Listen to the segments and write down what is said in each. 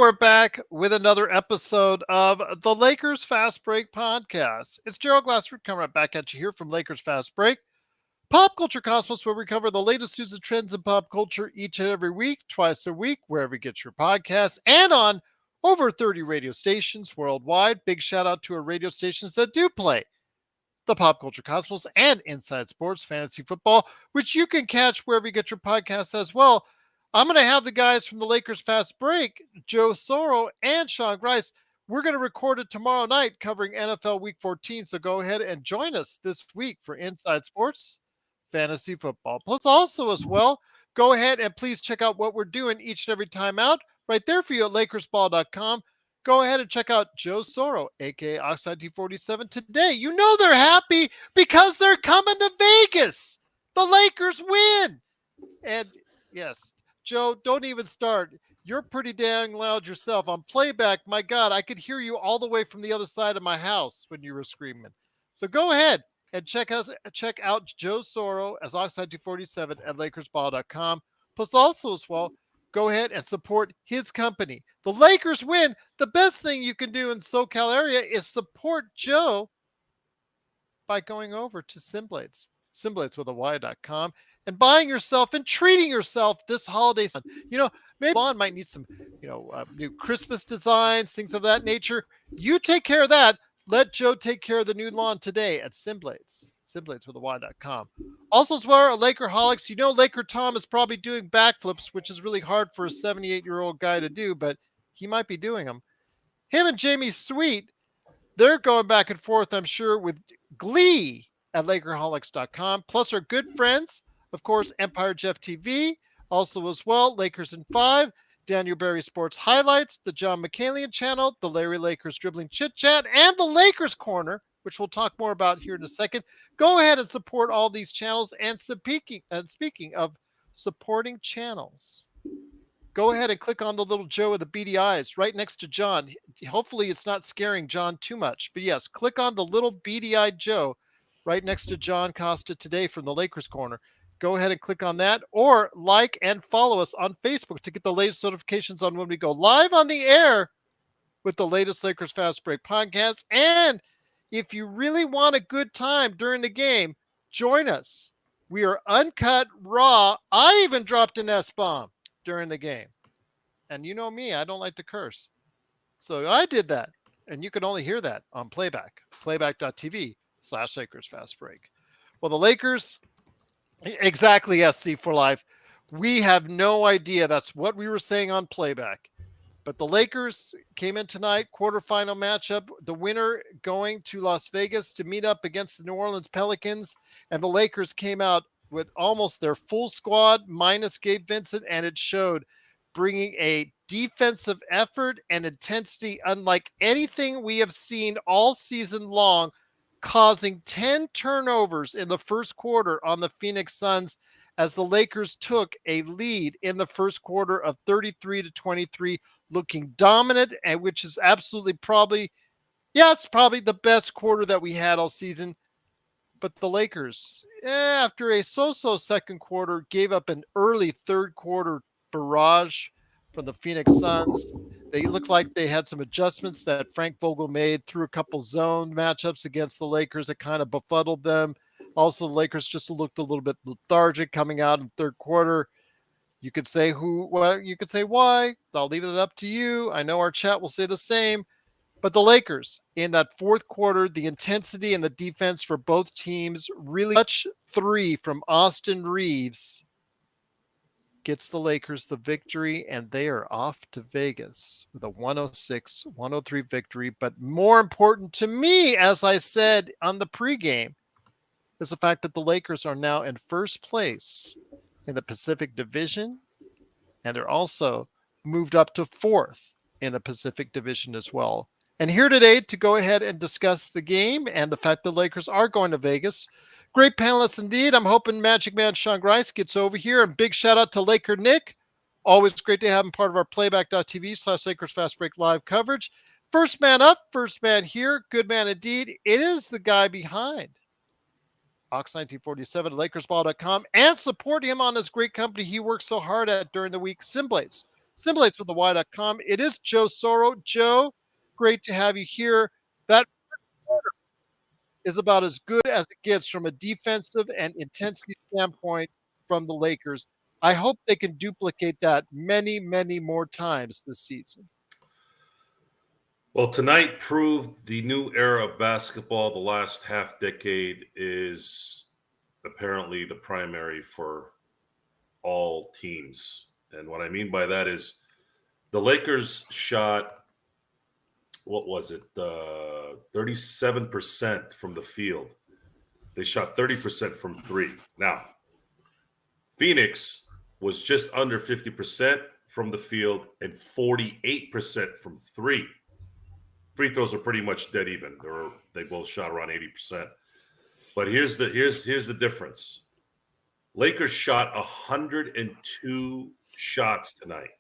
we're back with another episode of the Lakers Fast Break podcast. It's Gerald Glassford coming right back at you here from Lakers Fast Break, Pop Culture Cosmos, where we cover the latest news and trends in pop culture each and every week, twice a week, wherever you get your podcasts, and on over 30 radio stations worldwide. Big shout out to our radio stations that do play the Pop Culture Cosmos and Inside Sports Fantasy Football, which you can catch wherever you get your podcasts as well. I'm going to have the guys from the Lakers Fast Break, Joe Soro and Sean Grice. We're going to record it tomorrow night covering NFL Week 14. So go ahead and join us this week for Inside Sports Fantasy Football. Plus also as well, go ahead and please check out what we're doing each and every time out right there for you at LakersBall.com. Go ahead and check out Joe Soro, aka Oxide T47 today. You know they're happy because they're coming to Vegas. The Lakers win. And yes, Joe, don't even start. You're pretty dang loud yourself. On playback, my God, I could hear you all the way from the other side of my house when you were screaming. So go ahead and check out Joe Soro as Oxide 247 at LakersBall.com. Plus also as well, go ahead and support his company. The Lakers win. The best thing you can do in SoCal area is support Joe by going over to Simblades with a Y.com, and buying yourself and treating yourself this holiday season. Maybe lawn might need some, new Christmas designs, things of that nature. You take care of that. Let Joe take care of the new lawn today at Simblades with a Y.com. Also, as well, Lakerholics. Laker Tom is probably doing backflips, which is really hard for a 78-year-old guy to do, but he might be doing them. Him and Jamie Sweet, they're going back and forth, I'm sure, with glee at Lakerholics.com. Plus our good friends, of course, Empire Jeff TV. Also as well, Lakers in 5, Daniel Berry Sports Highlights, the John McCallion Channel, the Larry Lakers Dribbling Chit Chat, and the Lakers Corner, which we'll talk more about here in a second. Go ahead and support all these channels. And speaking of supporting channels, go ahead and click on the little Joe with the beady eyes right next to John. Hopefully it's not scaring John too much. But yes, click on the little beady-eyed Joe right next to John Costa today from the Lakers Corner. Go ahead and click on that, or like and follow us on Facebook to get the latest notifications on when we go live on the air with the latest Lakers Fast Break podcast. And if you really want a good time during the game, join us. We are uncut, raw. I even dropped an S-bomb during the game. And you know me, I don't like to curse. So I did that. And you can only hear that on playback.tv/Lakers Fast Break. Well, the Lakers, exactly, SC for life. We have no idea. That's what we were saying on playback. But the Lakers came in tonight, quarterfinal matchup, the winner going to Las Vegas to meet up against the New Orleans Pelicans. And the Lakers came out with almost their full squad minus Gabe Vincent, and it showed, bringing a defensive effort and intensity unlike anything we have seen all season long, causing 10 turnovers in the first quarter on the Phoenix Suns as the Lakers took a lead in the first quarter of 33-23, looking dominant, and which is absolutely it's probably the best quarter that we had all season. But the Lakers, after a so-so second quarter, gave up an early third quarter barrage from the Phoenix Suns. They looked like they had some adjustments that Frank Vogel made through a couple zone matchups against the Lakers that kind of befuddled them. Also, the Lakers just looked a little bit lethargic coming out in the third quarter. You could say you could say why. I'll leave it up to you. I know our chat will say the same. But the Lakers, in that fourth quarter, the intensity and the defense for both teams really touch three from Austin Reaves gets the Lakers the victory, and they are off to Vegas with a 106-103 victory. But more important to me, as I said on the pregame, is the fact that the Lakers are now in first place in the Pacific Division, and they're also moved up to fourth in the Pacific Division as well. And here today to go ahead and discuss the game and the fact the Lakers are going to Vegas. Great panelists indeed. I'm hoping Magic Man Sean Grice gets over here. And big shout out to Laker Nick. Always great to have him part of our playback.tv/Lakers Fast Break live coverage. First man up, first man here. Good man indeed. It is the guy behind Ox1947 at LakersBall.com, and support him on this great company he works so hard at during the week, Simblades Simulates with the Y.com. It is Joe Soro. Joe, great to have you here. That is about as good as it gets from a defensive and intensity standpoint from the Lakers. I hope they can duplicate that many, many more times this season. Well, tonight proved the new era of basketball. The last half decade is apparently the primary for all teams. And what I mean by that is the Lakers shot, what was it, 37% from the field. They shot 30% from three. Now, Phoenix was just under 50% from the field and 48% from three. Free throws are pretty much dead even. They both shot around 80%. But here's the difference. Lakers shot 102 shots tonight.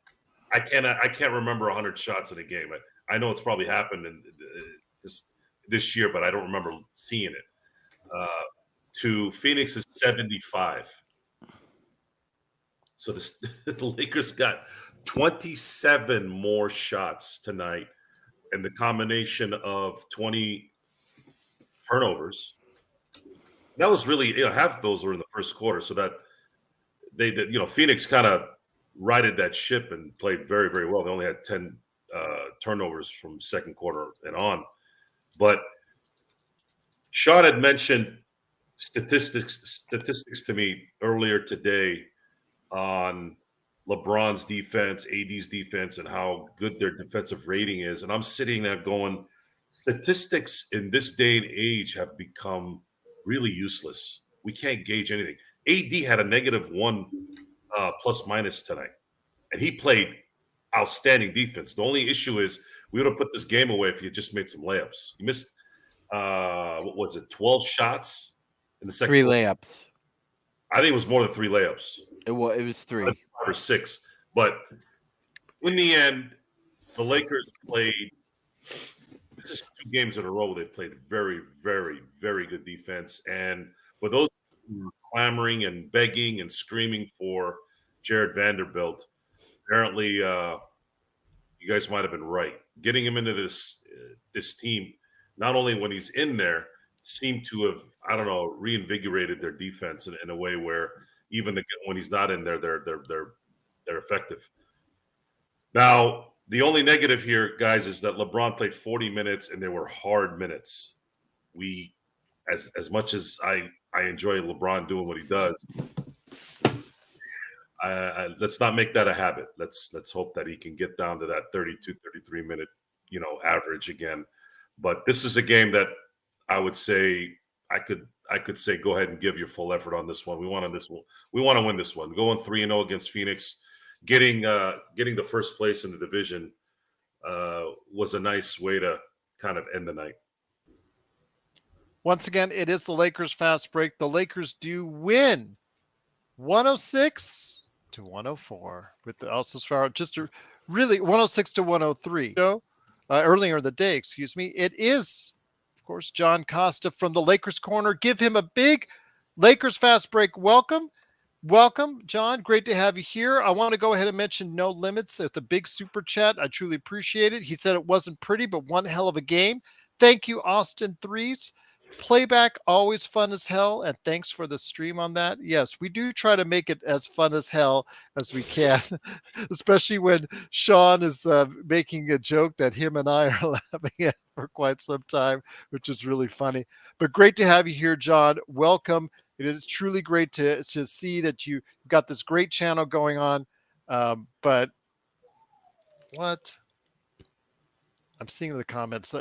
I can't remember 100 shots in a game. I know it's probably happened in this year, but I don't remember seeing it. To Phoenix's 75. So the Lakers got 27 more shots tonight, and the combination of 20 turnovers. That was really, half of those were in the first quarter, so that Phoenix kind of righted that ship and played very, very well. They only had 10 turnovers from second quarter and on. But Sean had mentioned statistics to me earlier today on LeBron's defense, AD's defense, and how good their defensive rating is. And I'm sitting there going, statistics in this day and age have become really useless. We can't gauge anything. AD had a -1 plus minus tonight, and he played outstanding defense. The only issue is we would have put this game away if he had just made some layups. He missed, what was it, 12 shots in the second 3 quarter. layups. I think it was more than 3 layups. It was 3. 5 or 6. But in the end, the Lakers played, this is 2 games in a row they've played very, very, very good defense. And for those who were clamoring and begging and screaming for Jared Vanderbilt, apparently you guys might have been right. Getting him into this team, not only when he's in there, seemed to have, I don't know, reinvigorated their defense in a way where even when he's not in there, they're effective. Now, the only negative here, guys, is that LeBron played 40 minutes and they were hard minutes. We, as much as I enjoy LeBron doing what he does, let's not make that a habit. Let's hope that he can get down to that 32, 33 minute, average again. But this is a game that I would say I could say go ahead and give your full effort on this one. We want to win this one. Going 3-0 against Phoenix, getting the first place in the division was a nice way to kind of end the night. Once again, it is the Lakers fast break. The Lakers do win 106-104 with the just really 106-103. So, earlier in the day, excuse me. It is, of course, John Costa from the Lakers Corner. Give him a big Lakers fast break welcome. Welcome, John. Great to have you here. I want to go ahead and mention No Limits at the big super chat. I truly appreciate it. He said it wasn't pretty, but one hell of a game. Thank you, Austin Reaves. Playback, always fun as hell, and thanks for the stream on that. Yes, we do try to make it as fun as hell as we can, especially when Sean is making a joke that him and I are laughing at for quite some time, which is really funny. But great to have you here, John. Welcome. It is truly great to see that you've got this great channel going on. But what? I'm seeing the comments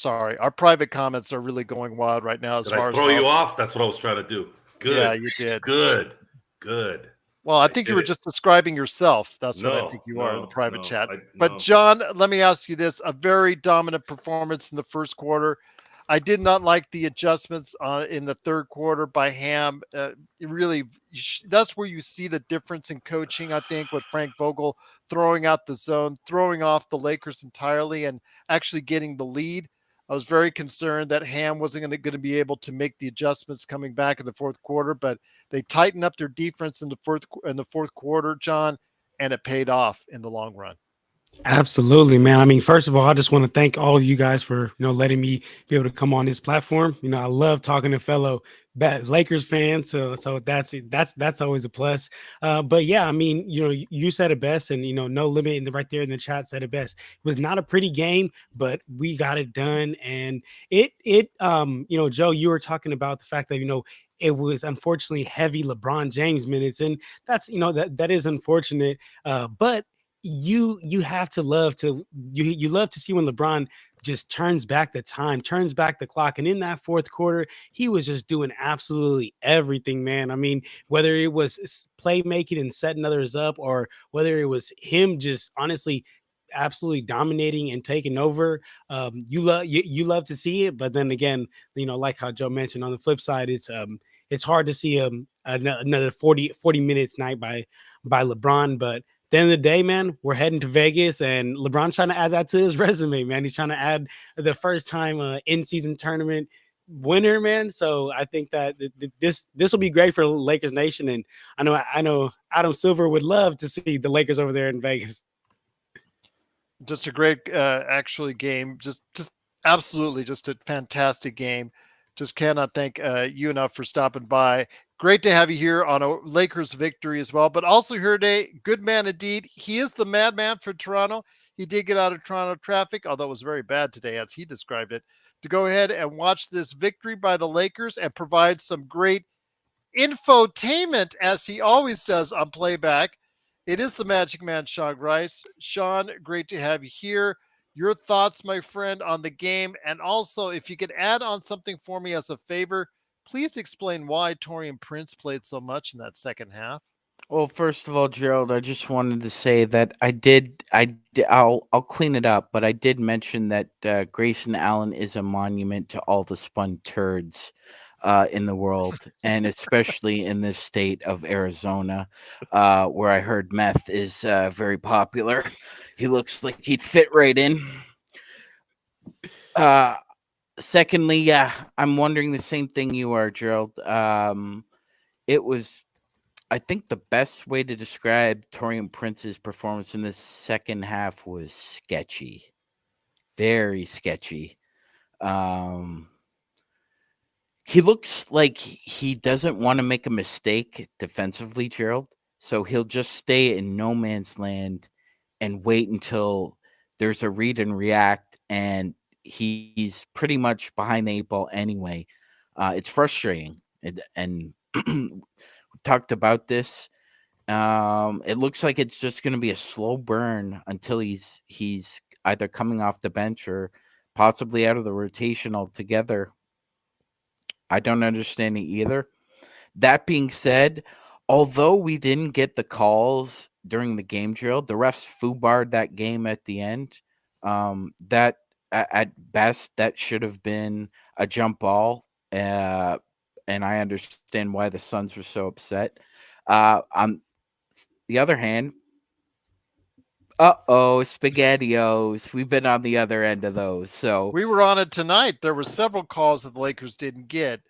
our private comments are really going wild right now. Did I throw you off? That's what I was trying to do. Good. Yeah, you did. Good. Well, I think you were just describing yourself. That's what I think you are in the private chat. But John, let me ask you this. A very dominant performance in the first quarter. I did not like the adjustments in the third quarter by Ham. That's where you see the difference in coaching, I think, with Frank Vogel throwing out the zone, throwing off the Lakers entirely, and actually getting the lead. I was very concerned that Ham wasn't going to be able to make the adjustments coming back in the fourth quarter, but they tightened up their defense in the fourth quarter, John. and it paid off in the long run. Absolutely, man. I mean, first of all, I just want to thank all of you guys for letting me be able to come on this platform. I love talking to fellow Lakers fans, so that's always a plus. But yeah, I mean, you said it best, and no limit in the right there in the chat said it best. It was not a pretty game, but we got it done, and Joe, you were talking about the fact that it was unfortunately heavy LeBron James minutes, and that's that is unfortunate. But you have to love to you love to see when LeBron just turns back the time, turns back the clock. And in that fourth quarter, he was just doing absolutely everything, man. I mean, whether it was playmaking and setting others up, or whether it was him just honestly absolutely dominating and taking over. You love to see it, but then again, like how Joe mentioned, on the flip side, it's hard to see another 40 minutes night by LeBron. But at the end of the day, man, we're heading to Vegas, and LeBron's trying to add that to his resume, man. He's trying to add the first time in-season tournament winner, man. So I think that this will be great for Lakers Nation, and I know Adam Silver would love to see the Lakers over there in Vegas. Just a great actually game. Just absolutely just a fantastic game. Just cannot thank you enough for stopping by. Great to have you here on a Lakers victory as well, but also here today, good man indeed. He is the madman for Toronto. He did get out of Toronto traffic, although it was very bad today as he described it, to go ahead and watch this victory by the Lakers and provide some great infotainment as he always does on playback. It is the Magic Man, Sean Grice. Sean, great to have you here. Your thoughts, my friend, on the game, and also if you could add on something for me as a favor, please explain why Torian Prince played so much in that second half. Well, first of all, Gerald, I just wanted to say that I'll clean it up, but I did mention that Grayson Allen is a monument to all the spun turds in the world, and especially in this state of Arizona, where I heard meth is very popular. He looks like he'd fit right in. Uh, Secondly, yeah, I'm wondering the same thing you are, Gerald. It was, I think, the best way to describe Torian Prince's performance in the second half was sketchy, very sketchy. Um, he looks like he doesn't want to make a mistake defensively, Gerald. So he'll just stay in no man's land and wait until there's a read and react, and he's pretty much behind the 8 ball anyway. It's frustrating, and we've talked about this. It looks like it's just going to be a slow burn until he's either coming off the bench or possibly out of the rotation altogether. I don't understand it either. That being said, although we didn't get the calls during the game drill, the refs foobarred that game at the end. That at best that should have been a jump ball, and I understand why the Suns were so upset. On the other hand, spaghettios. We've been on the other end of those, so We were on it tonight. There were several calls that the Lakers didn't get,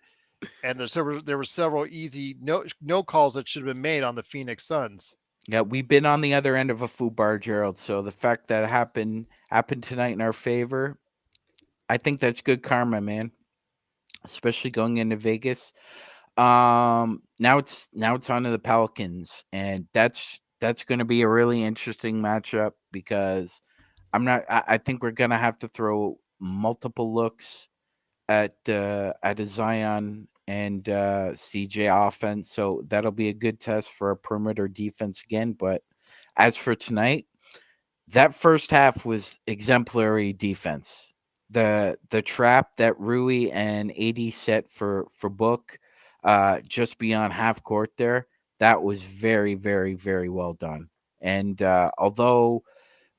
and there were several easy no calls that should have been made on the Phoenix Suns. yeah, we've been on the other end of a foobar, Gerald. So the fact that it happened tonight in our favor, I think that's good karma, man. Especially going into Vegas. Now it's on to the Pelicans, and that's going to be a really interesting matchup because I think we're going to have to throw multiple looks at a Zion and CJ offense, so that'll be a good test for a perimeter defense again. But as for tonight, that first half was exemplary defense. The trap that Rui and AD set for Book, just beyond half court there, that was very, very, very well done. And although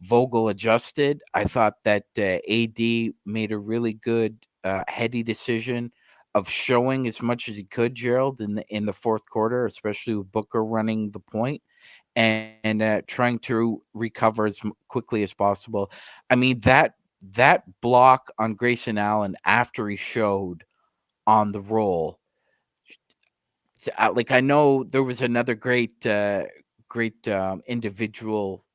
Vogel adjusted, I thought that AD made a really good heady decision of showing as much as he could, Gerald, in the fourth quarter, especially with Booker running the point and trying to recover as quickly as possible. I mean, that block on Grayson Allen after he showed on the roll. Like, I know there was another great great individual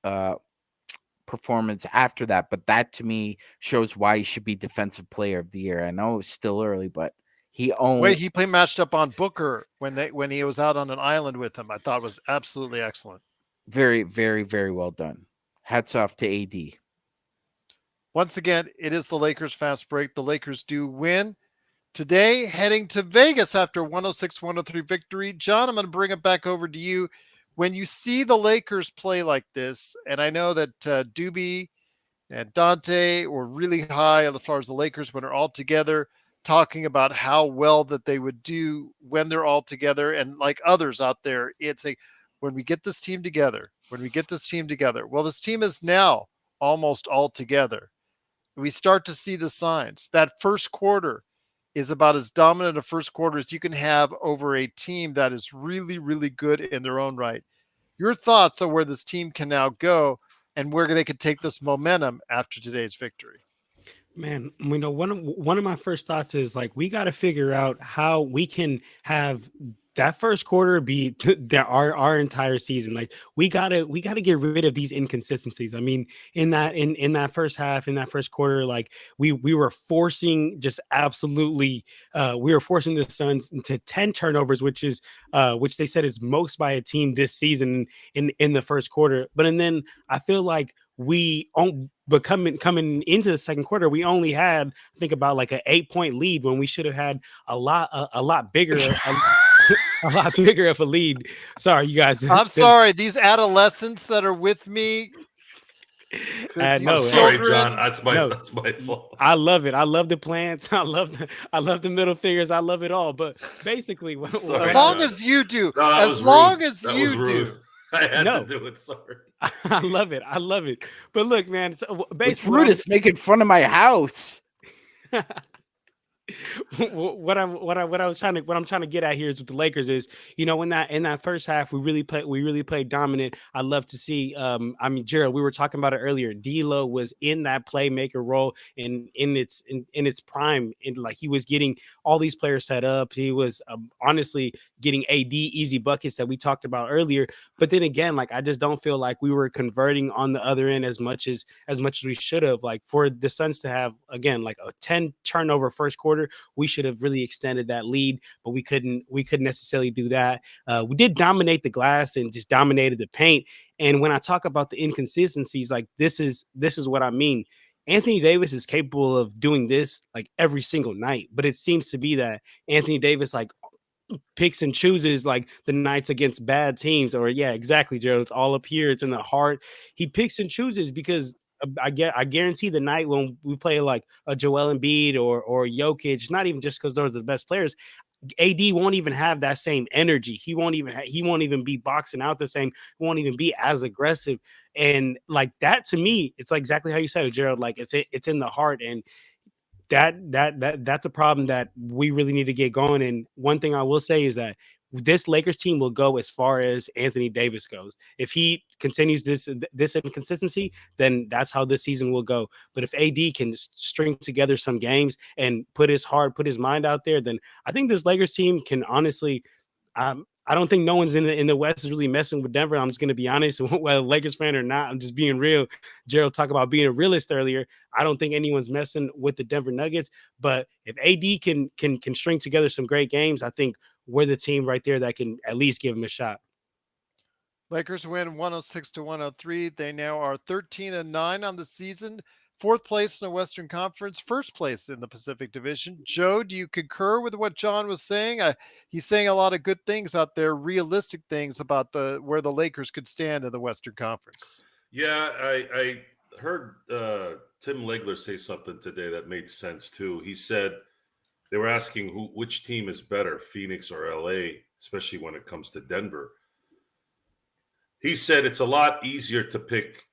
performance after that. But that to me shows why he should be Defensive Player of the Year. I know it's still early, but he Way he matched up on Booker when he was out on an island with him, I thought was absolutely excellent. very, very, very well done. Hats off to AD. Once again, it is the Lakers fast break. The Lakers do win today, heading to Vegas after 106-103 victory. John, I'm going to bring it back over to you. When you see the Lakers play like this, and I know that Doobie and Dante were really high as far as the Lakers when they're all together, talking about how well that they would do when they're all together. And like others out there, it's when we get this team together, well, this team is now almost all together. We start to see the signs. That first quarter is about as dominant a first quarter as you can have over a team that is really, really good in their own right. Your thoughts on where this team can now go and where they could take this momentum after today's victory? Man, one of my first thoughts is like we got to figure out how we can have that first quarter be our entire season. Like we gotta get rid of these inconsistencies. I mean, in that first half, in that first quarter, like we were forcing just absolutely we were forcing the Suns into 10 turnovers, which they said is most by a team this season in the first quarter. But and then I feel like coming into the second quarter, we only had think about like an 8-point lead when we should have had a lot bigger. A lot bigger of a lead. Sorry, you guys. I'm sorry. These adolescents that are with me. No, sorry, John. That's my fault. I love it. I love the plants. I love the middle fingers. I love it all. But basically, sorry, as long as you do, as long as you do. I had to do it. Sorry. I love it. But look, man. It's rude. It's making fun of my house. what I'm trying to get at here is with the Lakers is, in that first half we really played dominant. I love to see I mean, Gerald, we were talking about it earlier. D'Lo was in that playmaker role in its prime, and like he was getting all these players set up. He was honestly getting AD easy buckets that we talked about earlier. But then again, like I just don't feel like we were converting on the other end as much as we should have. Like for the Suns to have again like a 10 turnover first quarter, we should have really extended that lead, but we couldn't necessarily do that. We did dominate the glass and just dominated the paint. And when I talk about the inconsistencies, like this is what I mean. Anthony Davis is capable of doing this like every single night, but it seems to be that Anthony Davis like picks and chooses like the nights against bad teams. Or yeah, exactly, Gerald. It's all up here. It's in the heart. He picks and chooses because I guarantee the night when we play like a Joel Embiid or Jokic, not even just because those are the best players, AD won't even have that same energy. He won't even be boxing out the same. He won't even be as aggressive. And like that to me, it's like exactly how you said it, Gerald. Like it's in the heart, and that's a problem that we really need to get going. And one thing I will say is that this Lakers team will go as far as Anthony Davis goes. If he continues this inconsistency, then that's how this season will go. But if AD can string together some games and put his mind out there, then I think this Lakers team can honestly. I don't think no one's in the West is really messing with Denver. I'm just going to be honest, whether Lakers fan or not. I'm just being real. Gerald talked about being a realist earlier. I don't think anyone's messing with the Denver Nuggets. But if AD can string together some great games, I think we're the team right there that can at least give him a shot. Lakers win 106-103. They now are 13-9 on the season. Fourth place in the Western Conference, first place in the Pacific Division. Joe, do you concur with what John was saying? He's saying a lot of good things out there, realistic things about where the Lakers could stand in the Western Conference. Yeah, I heard Tim Legler say something today that made sense too. He said they were asking which team is better, Phoenix or LA, especially when it comes to Denver. He said it's a lot easier to pick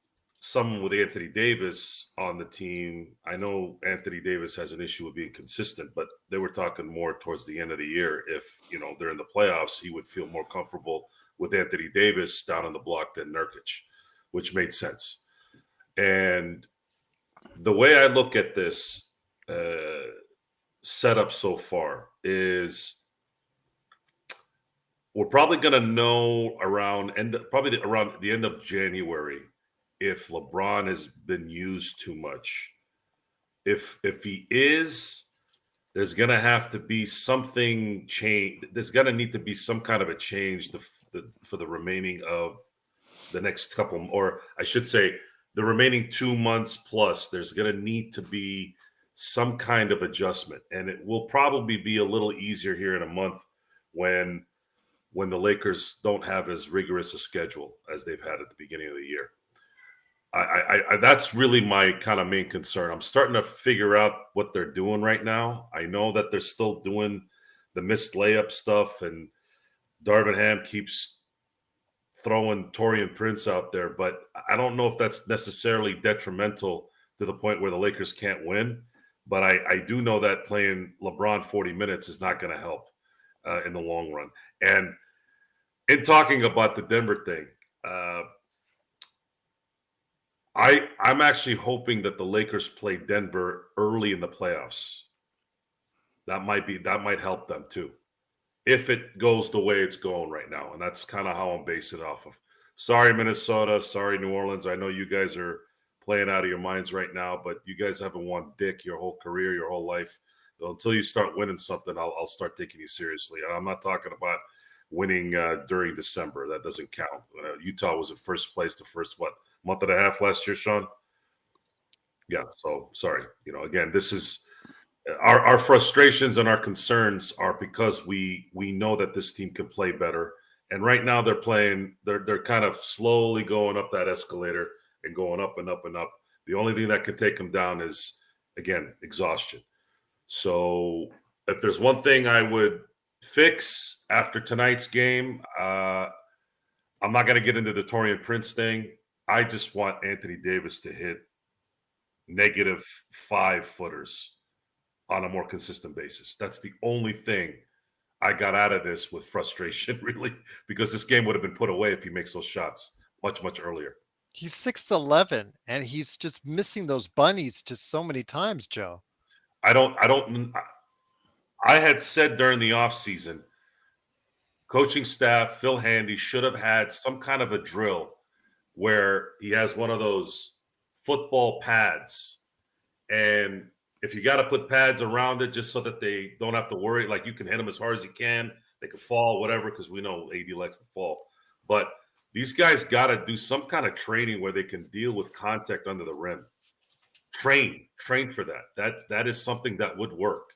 someone with Anthony Davis on the team. I know Anthony Davis has an issue with being consistent, but they were talking more towards the end of the year. If, they're in the playoffs, he would feel more comfortable with Anthony Davis down on the block than Nurkic, which made sense. And the way I look at this setup so far is we're probably going to know around around the end of January if LeBron has been used too much. If he is, there's going to have to be something change. There's going to need to be some kind of a change for the remaining of the next couple, or I should say, the remaining 2 months plus. There's going to need to be some kind of adjustment, and it will probably be a little easier here in a month when the Lakers don't have as rigorous a schedule as they've had at the beginning of the year. I that's really my kind of main concern. I'm starting to figure out what they're doing right now. I know that they're still doing the missed layup stuff, and Darvin Ham keeps throwing Taurean Prince out there, but I don't know if that's necessarily detrimental to the point where the Lakers can't win. But I do know that playing LeBron 40 minutes is not going to help in the long run. And in talking about the Denver thing, I'm actually hoping that the Lakers play Denver early in the playoffs. That might help them too, if it goes the way it's going right now. And that's kind of how I'm basing it off of. Sorry, Minnesota. Sorry, New Orleans. I know you guys are playing out of your minds right now, but you guys haven't won dick your whole career, your whole life. So until you start winning something, I'll start taking you seriously. And I'm not talking about winning during December. That doesn't count. Utah was in first place the first, month and a half last year, Sean? Yeah, so sorry. Again, this is our frustrations and our concerns are because we know that this team can play better. And right now they're kind of slowly going up that escalator and going up and up and up. The only thing that can take them down is, again, exhaustion. So if there's one thing I would fix after tonight's game, I'm not going to get into the Taurean Prince thing. I just want Anthony Davis to hit -5 footers on a more consistent basis. That's the only thing I got out of this with frustration, really, because this game would have been put away if he makes those shots much, much earlier. He's 6'11", and he's just missing those bunnies just so many times, Joe. I had said during the offseason, coaching staff, Phil Handy, should have had some kind of a drill where he has one of those football pads. And if you got to put pads around it just so that they don't have to worry, like you can hit them as hard as you can, they can fall, whatever, because we know AD likes to fall. But these guys got to do some kind of training where they can deal with contact under the rim. Train for that. That is something that would work.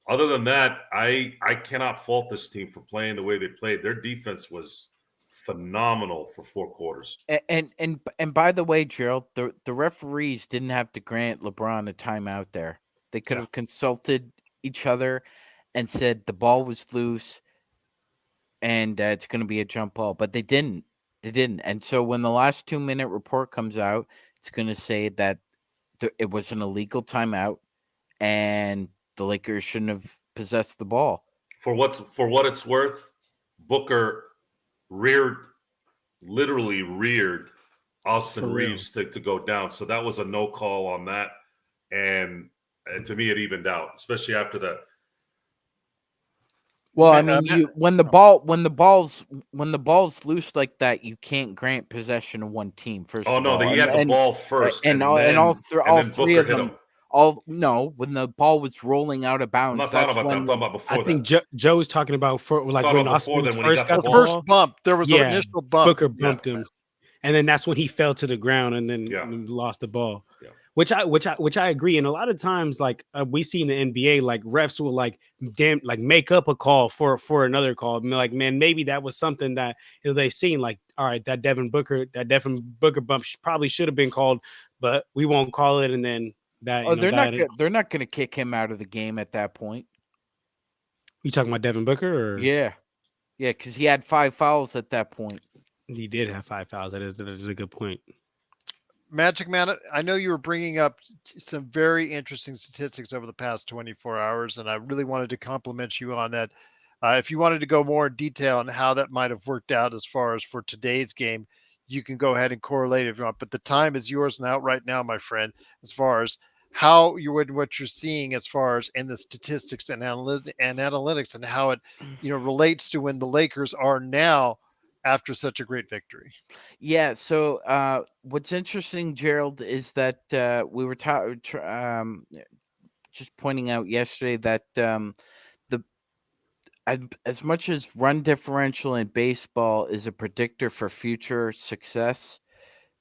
Other than that, I cannot fault this team for playing the way they played. Their defense was phenomenal for 4 quarters. And by the way, Gerald, the referees didn't have to grant LeBron a timeout there. They could have consulted each other and said the ball was loose and it's going to be a jump ball, but they didn't. And so when the last 2-minute report comes out, it's going to say that it was an illegal timeout and the Lakers shouldn't have possessed the ball. For what it's worth, Booker literally reared Austin Reaves to go down. So that was a no call on that. And to me, it evened out, especially after that. Well, I mean, when the ball's loose like that, you can't grant possession of one team first. Oh no, he had the ball first, and all three of them. When the ball was rolling out of bounds. I'm not talking about that. I'm talking about before I think Joe's talking about when Austin first got the first bump. There was an initial bump. Booker bumped him, and then that's when he fell to the ground and then lost the ball. Yeah. Which I agree. And a lot of times, like we see in the NBA, like refs will make up a call for another call. I mean, like, man, maybe that was something that they seen. Like, all right, that Devin Booker bump probably should have been called, but we won't call it. And then that. They're not going to kick him out of the game at that point. You talking about Devin Booker? Or? Yeah, because he had 5 fouls at that point. He did have 5 fouls. That is a good point. Magic Man, I know you were bringing up some very interesting statistics over the past 24 hours, and I really wanted to compliment you on that. If you wanted to go more in detail on how that might have worked out as far as for today's game, you can go ahead and correlate if you want. But the time is yours now, right now, my friend, as far as what you're seeing as far as in the statistics and analytics and how it relates to when the Lakers are now after such a great victory. Yeah. So what's interesting, Gerald, is that we were just pointing out yesterday that the as much as run differential in baseball is a predictor for future success,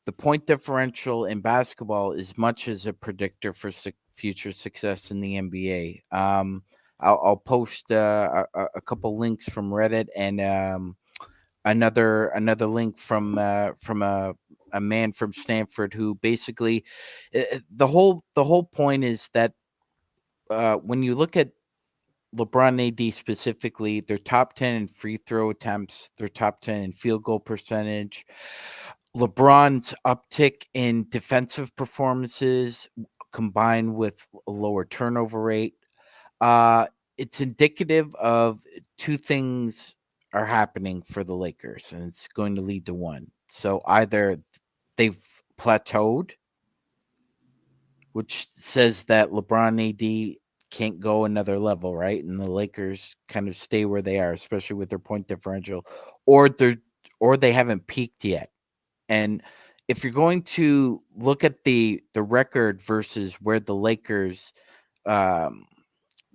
the point differential in basketball is much as a predictor for future success in the NBA. I'll post a couple links from Reddit and another link from a man from Stanford who basically the whole point is that when you look at LeBron AD specifically, they're top 10 in free throw attempts, they're top 10 in field goal percentage. LeBron's uptick in defensive performances combined with a lower turnover rate, it's indicative of two things are happening for the Lakers, and it's going to lead to one. So either they've plateaued, which says that LeBron AD can't go another level, right? And the Lakers kind of stay where they are, especially with their point differential, or they haven't peaked yet. And if you're going to look at the record versus where the Lakers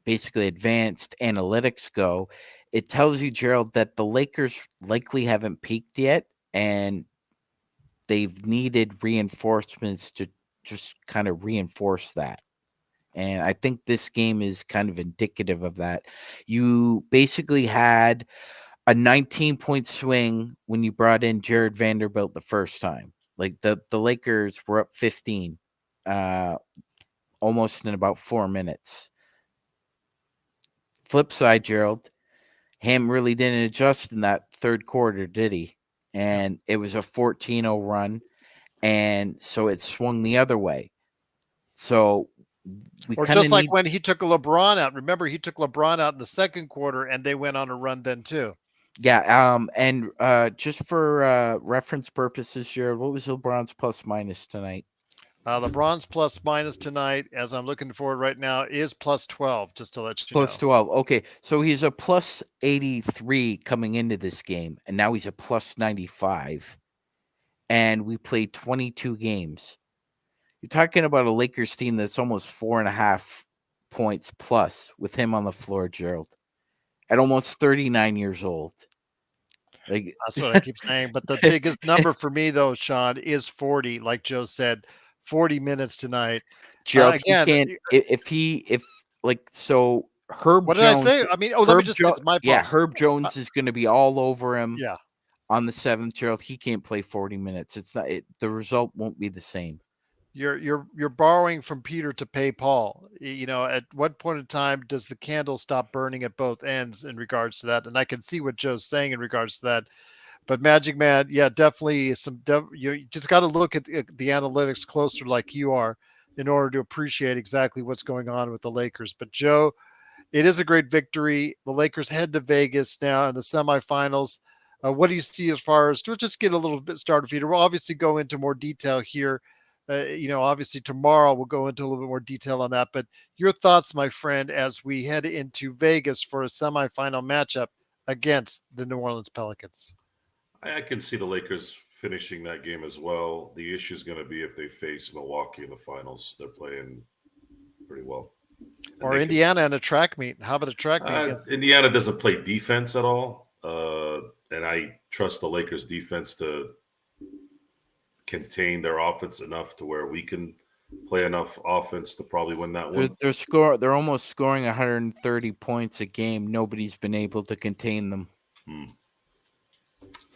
basically advanced analytics go, it tells you, Gerald, that the Lakers likely haven't peaked yet, and they've needed reinforcements to just kind of reinforce that. And I think this game is kind of indicative of that. You basically had a 19-point swing when you brought in Jared Vanderbilt the first time. Like the Lakers were up 15 almost in about 4 minutes. Flip side, Gerald, Ham really didn't adjust in that third quarter, did he? And it was a 14-0 run. And so it swung the other way. So Or just like when he took LeBron out. Remember, he took LeBron out in the second quarter, and they went on a run then too. Yeah. And just for reference purposes, Jared, what was LeBron's plus minus tonight? LeBron's plus minus tonight, as I'm looking forward right now, is plus 12, just to let you know. Plus 12. Okay. So he's a plus 83 coming into this game, and now he's a plus 95. And we played 22 games. You're talking about a Lakers team that's almost 4.5 points plus with him on the floor, Gerald, at almost 39 years old. Like, that's what I keep saying. But the biggest number for me, though, Sean, is 40. Like Joe said, 40 minutes tonight. Gerald, again, Herb what Jones. did I say? I mean, let me just say, my yeah, Herb Jones is going to be all over him. Yeah. On the 7th, Gerald, he can't play 40 minutes. It's not. The result won't be the same. You're borrowing from Peter to pay Paul. At what point in time does the candle stop burning at both ends in regards to that? And I can see what Joe's saying in regards to that. But Magic Man, yeah, definitely you just got to look at the analytics closer, like you are, in order to appreciate exactly what's going on with the Lakers. But Joe, it is a great victory. The Lakers head to Vegas now in the semifinals. What do you see as far as, let's just get a little bit started, Peter? We'll obviously go into more detail here. Obviously tomorrow we'll go into a little bit more detail on that. But your thoughts, my friend, as we head into Vegas for a semifinal matchup against the New Orleans Pelicans. I can see the Lakers finishing that game as well. The issue is going to be if they face Milwaukee in the finals. They're playing pretty well. Or Indiana in a track meet. How about a track meet? Indiana doesn't play defense at all. And I trust the Lakers defense to contain their offense enough to where we can play enough offense to probably win that one. They're almost scoring 130 points a game. Nobody's been able to contain them.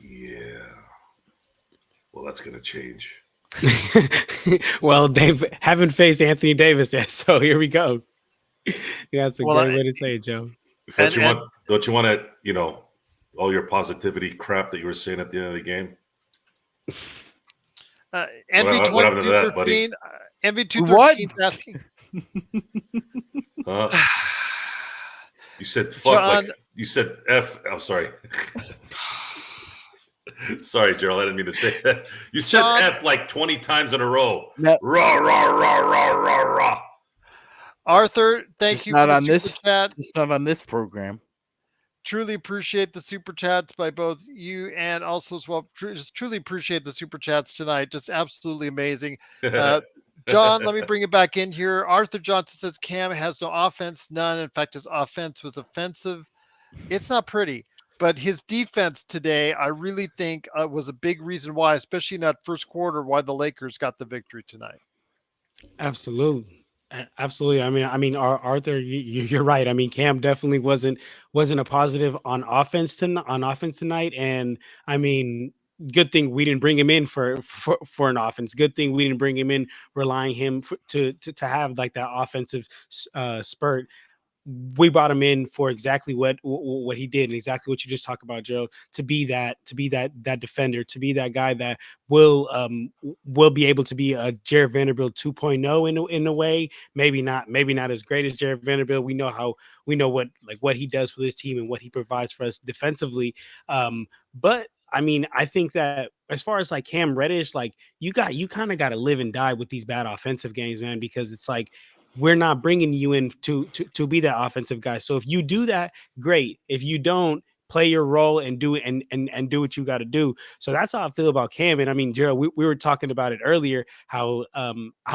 Yeah. Well, that's going to change. Well, they haven't faced Anthony Davis yet, so here we go. Yeah, that's a great way to say it, Joe. Don't you want to, all your positivity crap that you were saying at the end of the game? What happened to that, buddy? MV213 asking. You said fuck, John, you said F. I'm sorry. Sorry, Gerald. I didn't mean to say that. You said John, F like 20 times in a row. No. Rah, rah, rah, rah, rah, rah. Arthur, thank Just you for not the on super this. chat. Just not on this program. Truly appreciate the super chats by both you and also as well. Just truly appreciate the super chats tonight. Just absolutely amazing. John, let me bring it back in here. Arthur Johnson says Cam has no offense, none. In fact, his offense was offensive. It's not pretty, but his defense today, I really think, was a big reason why, especially in that first quarter, why the Lakers got the victory tonight. Absolutely. Absolutely. Arthur, you're right. I mean, Cam definitely wasn't a positive on offense tonight, and I mean, good thing we didn't bring him in for an offense. Good thing we didn't bring him in relying him to have like that offensive spurt. We brought him in for exactly what he did and exactly what you just talked about, Joe. To be that defender, to be that guy that will be able to be a Jared Vanderbilt 2.0 in a way. Maybe not as great as Jared Vanderbilt. We know what he does for this team and what he provides for us defensively. But I mean, I think that as far as like Cam Reddish, like you kind of got to live and die with these bad offensive games, man, because it's like we're not bringing you in to be that offensive guy. So if you do that, great. If you don't, play your role and do it and do what you got to do. So that's how I feel about Cam. And I mean, Gerald, we were talking about it earlier, how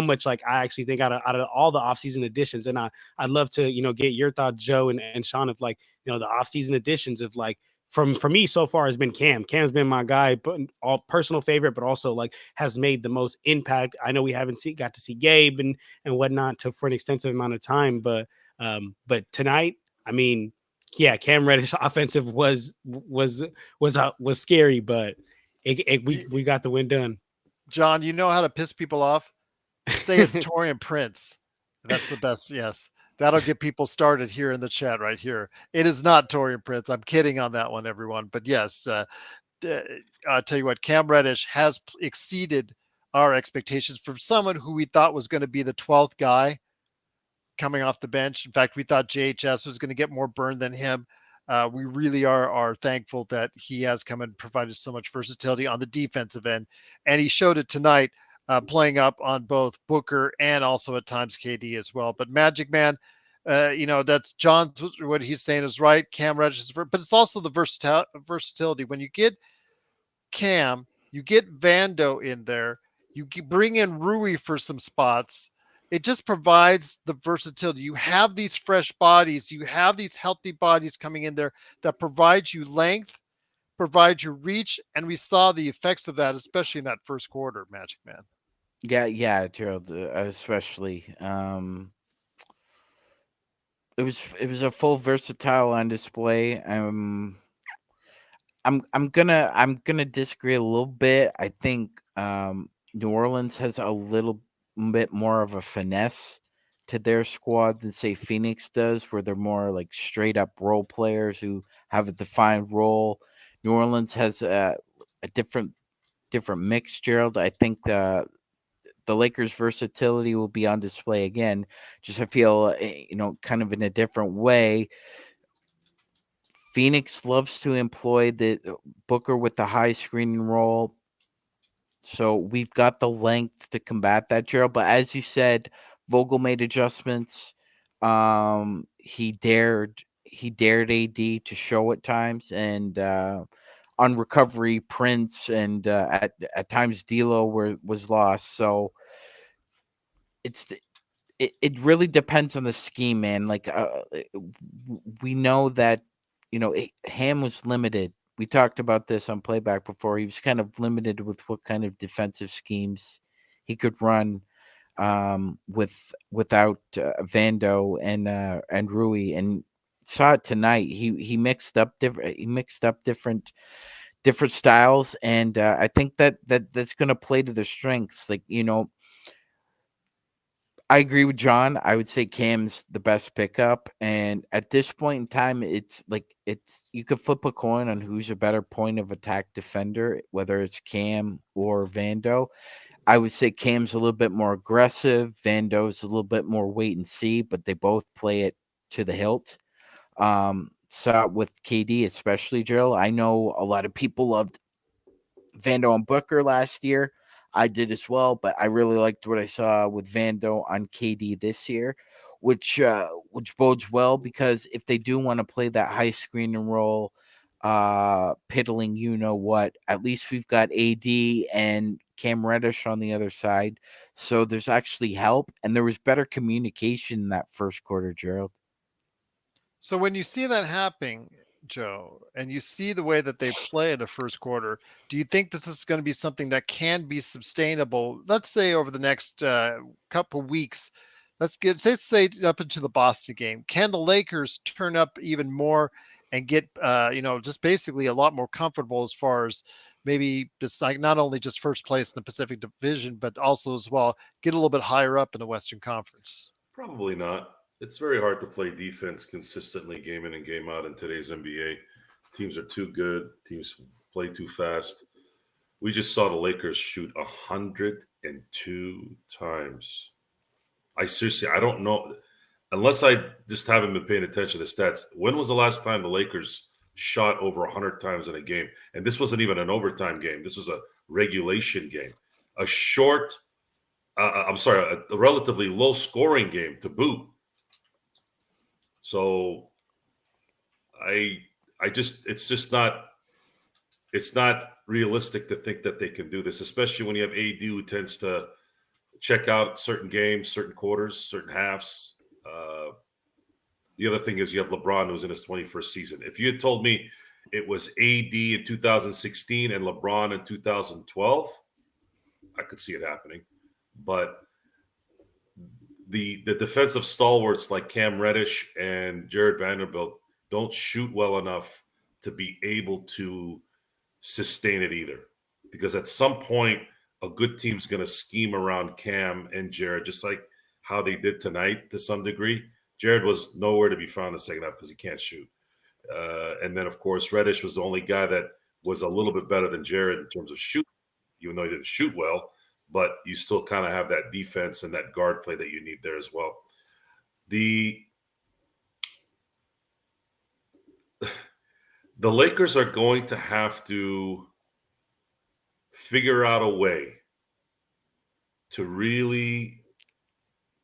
much like I actually think out of all the offseason additions, and I'd love to, get your thoughts, Joe and Sean, of like, the offseason additions of like, for me so far has been Cam. Cam's been my guy, but all personal favorite, but also like has made the most impact. I know we haven't got to see Gabe and whatnot for an extensive amount of time, but tonight, I mean, yeah, Cam Reddish offensive was scary, but we got the win done. John, you know how to piss people off? Say it's Torian Prince. That's the best. Yes. That'll get people started here in the chat right here. It is not Torian Prince. I'm kidding on that one, everyone. But yes, I'll tell you what, Cam Reddish has exceeded our expectations from someone who we thought was going to be the 12th guy coming off the bench. In fact, we thought JHS was going to get more burn than him. We really are thankful that he has come and provided so much versatility on the defensive end, and he showed it tonight, playing up on both Booker and also at times KD as well. But Magic Man, that's John's, what he's saying is right. Cam Reddish, but it's also the versatility. When you get Cam, you get Vando in there, you bring in Rui for some spots. It just provides the versatility. You have these fresh bodies, you have these healthy bodies coming in there that provide you length, provide you reach, and we saw the effects of that, especially in that first quarter, Magic Man. Yeah, Gerald, especially. It was a full versatile on display. I'm gonna disagree a little bit. I think New Orleans has a little bit more of a finesse to their squad than say Phoenix does, where they're more like straight up role players who have a defined role. New Orleans has a different mix, Gerald. I think the Lakers' versatility will be on display again. Just I feel kind of in a different way. Phoenix loves to employ the Booker with the high screening role. So we've got the length to combat that, Gerald. But as you said, Vogel made adjustments. He dared AD to show at times, and on recovery, Prince and at times D'Lo was lost. So it really depends on the scheme, man. Like we know that Ham was limited. We talked about this on playback before. He was kind of limited with what kind of defensive schemes he could run without Vando and Rui, and saw it tonight. He mixed up different styles, and I think that's going to play to their strengths. Like I agree with John. I would say Cam's the best pickup, and at this point in time, it's you could flip a coin on who's a better point of attack defender, whether it's Cam or Vando. I would say Cam's a little bit more aggressive. Vando's a little bit more wait and see, but they both play it to the hilt. Saw it with KD, especially Jill. I know a lot of people loved Vando and Booker last year. I did as well, but I really liked what I saw with Vando on KD this year. which bodes well, because if they do want to play that high screen and roll, piddling, at least we've got AD and Cam Reddish on the other side, so there's actually help, and there was better communication in that first quarter, Gerald. So when you see that happening, Joe, and you see the way that they play in the first quarter, do you think this is going to be something that can be sustainable? Let's say over the next couple weeks, say up into the Boston game. Can the Lakers turn up even more and get just basically a lot more comfortable as far as maybe just like not only just first place in the Pacific Division, but also as well get a little bit higher up in the Western Conference? Probably not. It's very hard to play defense consistently game in and game out in today's NBA. Teams are too good. Teams play too fast. We just saw the Lakers shoot 102 times. I don't know. Unless I just haven't been paying attention to stats. When was the last time the Lakers shot over 100 times in a game? And this wasn't even an overtime game. This was a regulation game. A relatively low scoring game to boot. So it's not realistic to think that they can do this, especially when you have AD who tends to check out certain games, certain quarters, certain halves. The other thing is you have LeBron who's in his 21st season. If you had told me it was AD in 2016 and LeBron in 2012, I could see it happening. But the defensive stalwarts like Cam Reddish and Jared Vanderbilt don't shoot well enough to be able to sustain it either. Because at some point, a good team's going to scheme around Cam and Jared, just like how they did tonight to some degree. Jared was nowhere to be found in the second half because he can't shoot. And then, of course, Reddish was the only guy that was a little bit better than Jared in terms of shooting, even though he didn't shoot well. But you still kind of have that defense and that guard play that you need there as well. The Lakers are going to have to figure out a way to really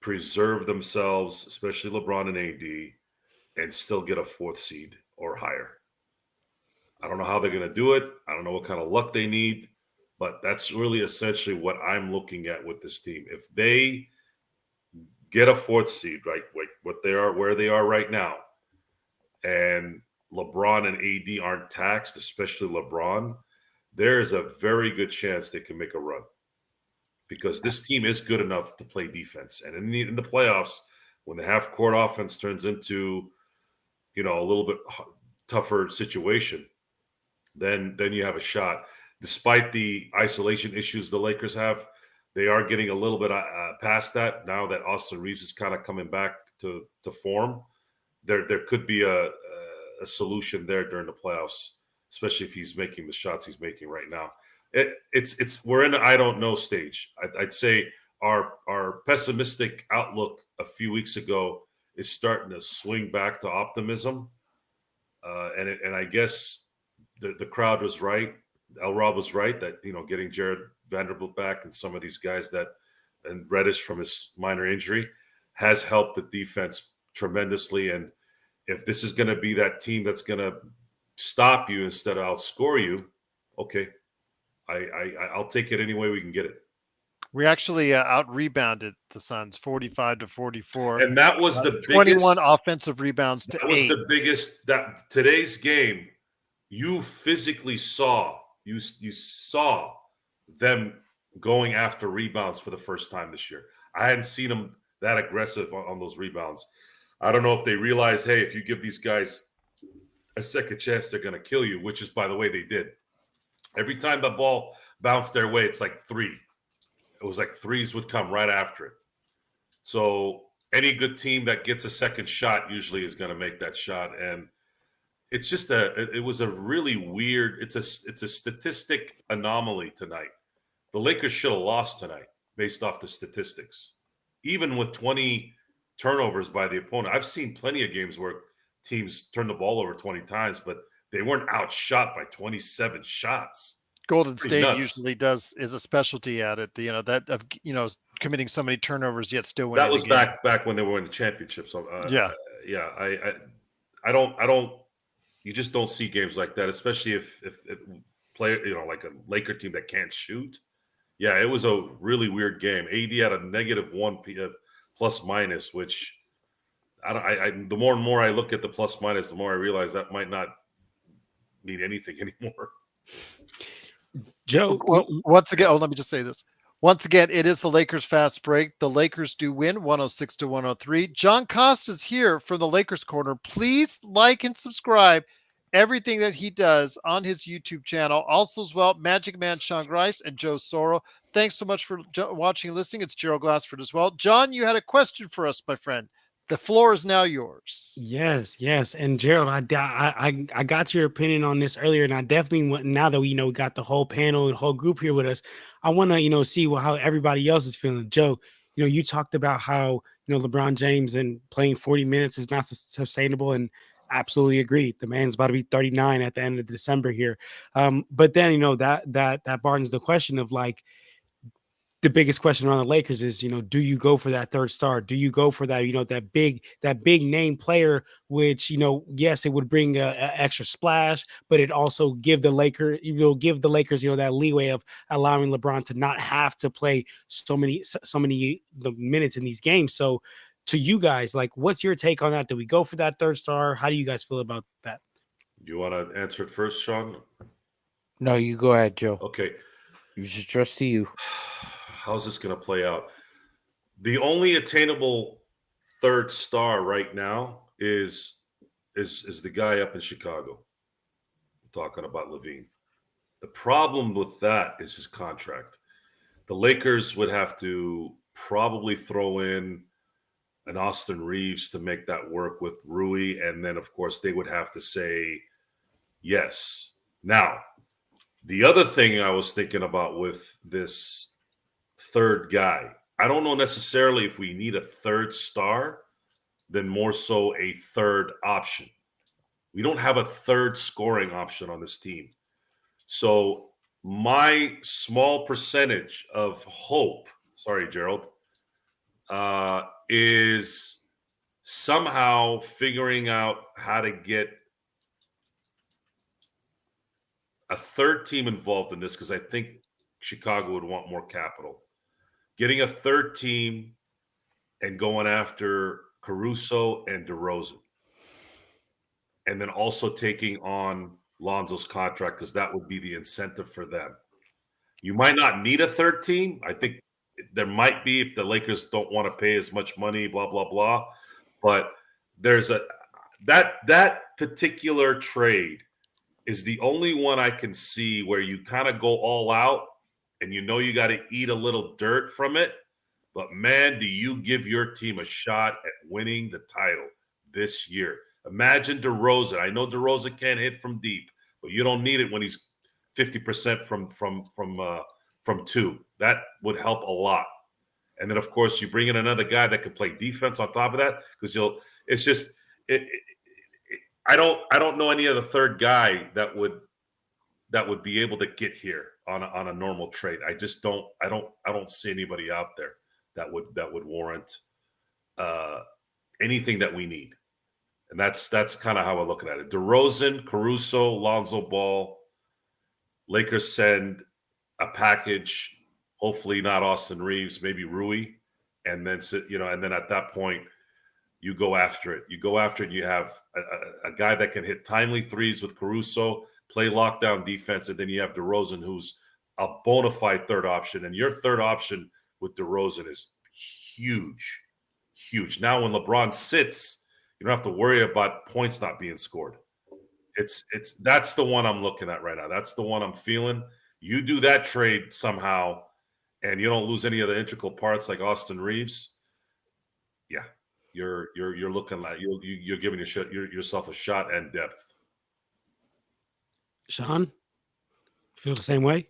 preserve themselves, especially LeBron and AD, and still get a fourth seed or higher. I don't know how they're going to do it. I don't know what kind of luck they need, but that's really essentially what I'm looking at with this team. If they get a fourth seed, right, like where they are right now, and LeBron and AD aren't taxed, especially LeBron, there is a very good chance they can make a run, because this team is good enough to play defense. And in the playoffs, when the half-court offense turns into, a little bit tougher situation, then you have a shot. Despite the isolation issues the Lakers have, they are getting a little bit past that now that Austin Reaves is kind of coming back to form. There could be a solution there during the playoffs, especially if he's making the shots he's making right now. We're in an I don't know stage. I'd say our pessimistic outlook a few weeks ago is starting to swing back to optimism, and I guess the crowd was right. Rob was right that getting Jared Vanderbilt back and some of these guys and Reddish from his minor injury has helped the defense tremendously. And if this is going to be that team that's going to stop you instead of outscore you, okay, I'll take it any way we can get it. We actually out-rebounded the Suns 45-44. And that was the 21 biggest, offensive rebounds to 8. That was the biggest, that today's game, you physically saw, you saw them going after rebounds for the first time this year. I hadn't seen them that aggressive on those rebounds. I don't know if they realized, hey, if you give these guys a second chance, they're going to kill you, which is, by the way, they did. Every time the ball bounced their way, it's like 3. It was like threes would come right after it. So any good team that gets a second shot usually is going to make that shot. And it's just it was a really weird, it's a statistic anomaly tonight. The Lakers should have lost tonight based off the statistics. Even with 20 turnovers by the opponent. I've seen plenty of games where teams turn the ball over 20 times, but they weren't outshot by 27 shots. Golden pretty State nuts. usually is a specialty at it. That of committing so many turnovers yet still winning. That was the game. back when they were in the championship. So Yeah. yeah. I don't. You just don't see games like that, especially if player, like a Laker team that can't shoot. Yeah, it was a really weird game. AD had a -1 plus minus, which the more and more I look at the plus minus, the more I realize that might not mean anything anymore. Joe, Well, once again, let me just say this. Once again, it is the Lakers fast break. The Lakers do win 106-103. John Costa's here from the Lakers Corner. Please like and subscribe everything that he does on his YouTube channel. Also, as well, Magic Man Sean Grice and Joe Soro. Thanks so much for watching and listening. It's Gerald Glassford as well. John, you had a question for us, my friend. The floor is now yours. yes, and Gerald, I got your opinion on this earlier, and I definitely want, now that we got the whole panel and whole group here with us, I want to see how everybody else is feeling. Joe, you talked about how LeBron James and playing 40 minutes is not sustainable, and absolutely agree. The man's about to be 39 at the end of December here, but then that bars the question of like, the biggest question on the Lakers is, do you go for that third star? Do you go for that, that big name player, which, yes, it would bring a extra splash, but it also give the Lakers, that leeway of allowing LeBron to not have to play so many the minutes in these games. So to you guys, like, what's your take on that? Do we go for that third star? How do you guys feel about that? You want to answer it first, Sean? No, you go ahead, Joe. Okay. You should trust to you. How's this going to play out? The only attainable third star right now is the guy up in Chicago. I'm talking about Levine. The problem with that is his contract. The Lakers would have to probably throw in an Austin Reaves to make that work with Rui, and then of course they would have to say yes. Now, the other thing I was thinking about with this third guy, I don't know necessarily if we need a third star, than more so a third option. We don't have a third scoring option on this team. So my small percentage of hope, sorry, Gerald, is somehow figuring out how to get a third team involved in this, because I think Chicago would want more capital. Getting a third team and going after Caruso and DeRozan. And then also taking on Lonzo's contract, because that would be the incentive for them. You might not need a third team. I think there might be if the Lakers don't want to pay as much money, blah, blah, blah. But there's that particular trade is the only one I can see where you kind of go all out and you got to eat a little dirt from it. But man, do you give your team a shot at winning the title this year. Imagine DeRozan. I know DeRozan can't hit from deep, but you don't need it when he's 50% from two. That would help a lot. And then, of course, you bring in another guy that can play defense on top of that, because I don't know any other third guy that would be able to get here on a normal trade. I just don't. I don't see anybody out there that would warrant anything that we need. And that's kind of how we're looking at it. DeRozan, Caruso, Lonzo Ball. Lakers send a package, hopefully not Austin Reaves, maybe Rui, and then and then at that point you go after it. You go after it. And you have a guy that can hit timely threes with Caruso, play lockdown defense, and then you have DeRozan, who's a bona fide third option. And your third option with DeRozan is huge, huge. Now when LeBron sits, you don't have to worry about points not being scored. That's the one I'm looking at right now. That's the one I'm feeling. You do that trade somehow, and you don't lose any of the integral parts like Austin Reaves. Yeah, you're looking like you're giving yourself a shot and depth. Sean, feel the same way?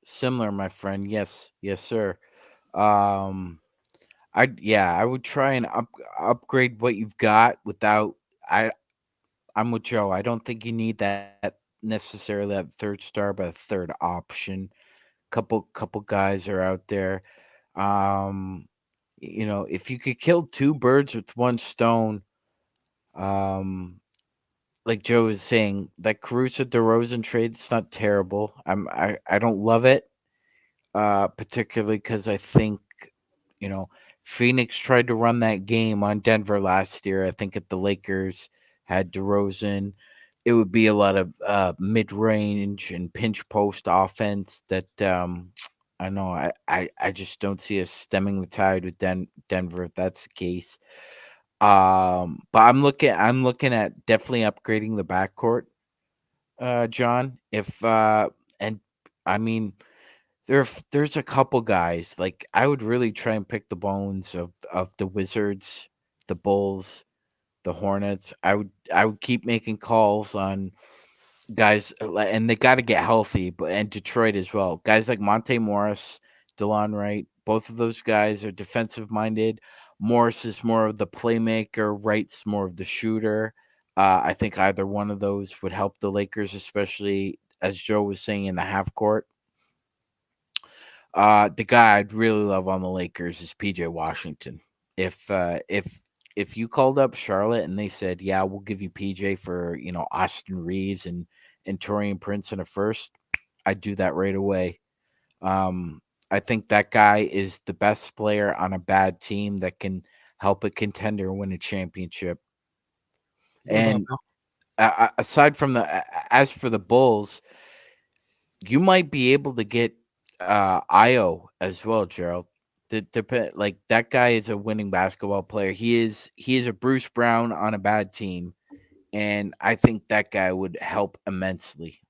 Similar, my friend. Yes, sir. I would try and upgrade what you've got without. I'm with Joe. I don't think you need that necessarily that third star, but a third option. Couple guys are out there. Um, if you could kill two birds with one stone, um, like Joe was saying, that Caruso DeRozan trade, it's not terrible. I don't love it, particularly because I think, you know, Phoenix tried to run that game on Denver last year. I think if the Lakers had DeRozan, it would be a lot of mid range and pinch post offense that I know I just don't see us stemming the tide with Denver if that's the case. But I'm looking at definitely upgrading the backcourt, John. If and I mean there's a couple guys like I would really try and pick the bones of the Wizards, the Bulls, the Hornets. I would keep making calls on guys, and they got to get healthy, but and Detroit as well. Guys like Monte Morris, DeLon Wright, both of those guys are defensive minded. Morris is more of the playmaker, Wright's more of the shooter. I think either one of those would help the Lakers, especially as Joe was saying in the half court. The guy I'd really love on the Lakers is PJ Washington. If you called up Charlotte and they said, "Yeah, we'll give you PJ for Austin Reaves and Torian Prince in a first," I'd do that right away. I think that guy is the best player on a bad team that can help a contender win a championship. What about And aside from as for the Bulls, you might be able to get Io as well, Gerald. Like that guy is a winning basketball player. He is a Bruce Brown on a bad team, and I think that guy would help immensely.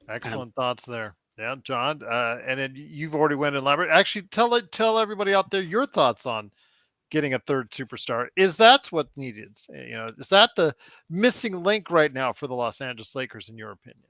Excellent thoughts there. Yeah, John. And then you've already went elaborate. Actually, tell everybody out there your thoughts on getting a third superstar. Is that what needed? Is that the missing link right now for the Los Angeles Lakers, in your opinion?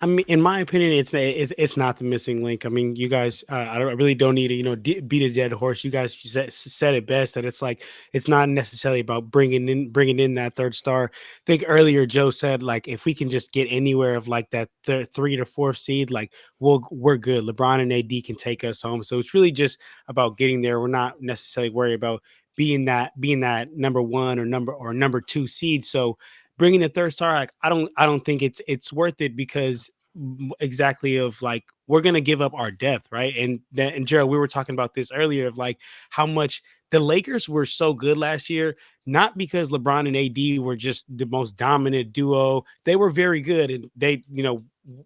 I mean, in my opinion, it's not the missing link. I mean, you guys, I really don't need to, beat a dead horse. You guys said it best that it's like it's not necessarily about bringing in that third star. I think earlier Joe said like if we can just get anywhere of like that 3 to 4th seed, like we're good. LeBron and AD can take us home. So it's really just about getting there. We're not necessarily worried about being that number 1 or number 2 seed. So bringing a third star, like I don't think it's worth it because exactly of like we're gonna give up our depth, right? And Gerald, we were talking about this earlier of like how much the Lakers were so good last year, not because LeBron and AD were just the most dominant duo. They were very good, and they,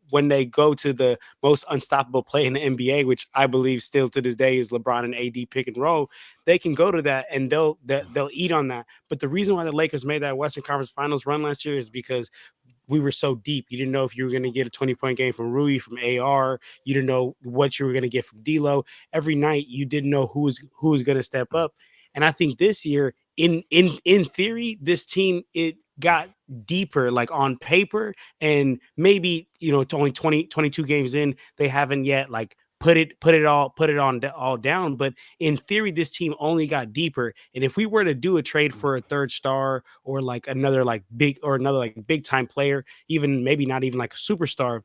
when they go to the most unstoppable play in the NBA, which I believe still to this day is LeBron and AD pick and roll, they can go to that and they'll eat on that. But the reason why the Lakers made that Western Conference Finals run last year is because we were so deep. You didn't know if you were going to get a 20-point game from Rui, from AR. You didn't know what you were going to get from D'Lo. Every night, you didn't know who was going to step up. And I think this year, in theory, this team it got deeper, like on paper, and maybe it's only 22 games in. They haven't yet like put it all down, but in theory this team only got deeper. And if we were to do a trade for a third star or like another like big time player, even maybe not even like a superstar,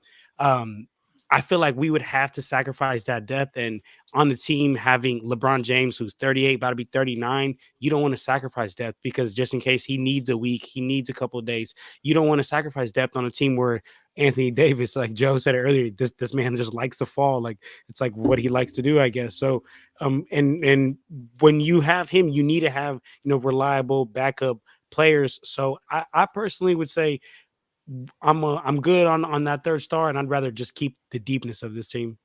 I feel like we would have to sacrifice that depth. And on the team having LeBron James, who's 38, about to be 39, you don't want to sacrifice depth because just in case he needs a week, he needs a couple of days. You don't want to sacrifice depth on a team where Anthony Davis, like Joe said earlier, this man just likes to fall. Like it's like what he likes to do, I guess. So, and when you have him, you need to have reliable backup players. So I personally would say I'm good on that third star, and I'd rather just keep the deepness of this team.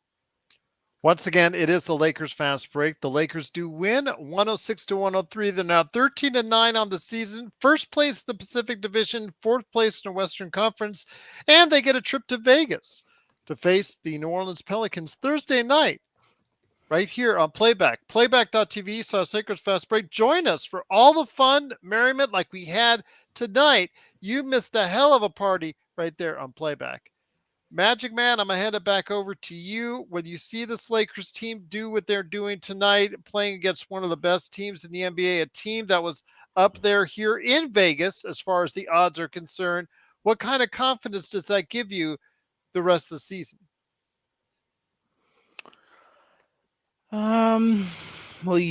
Once again, it is the Lakers fast break. The Lakers do win 106 to 103. They're now 13-9 on the season. First place in the Pacific Division, 4th place in the Western Conference, and they get a trip to Vegas to face the New Orleans Pelicans Thursday night, right here on Playback. Playback.tv/Lakers fast break. Join us for all the fun, merriment like we had tonight. You missed a hell of a party right there on Playback. Magic Man, I'm going to hand it back over to you. When you see this Lakers team do what they're doing tonight, playing against one of the best teams in the NBA, a team that was up there here in Vegas as far as the odds are concerned. What kind of confidence does that give you the rest of the season? Um, well,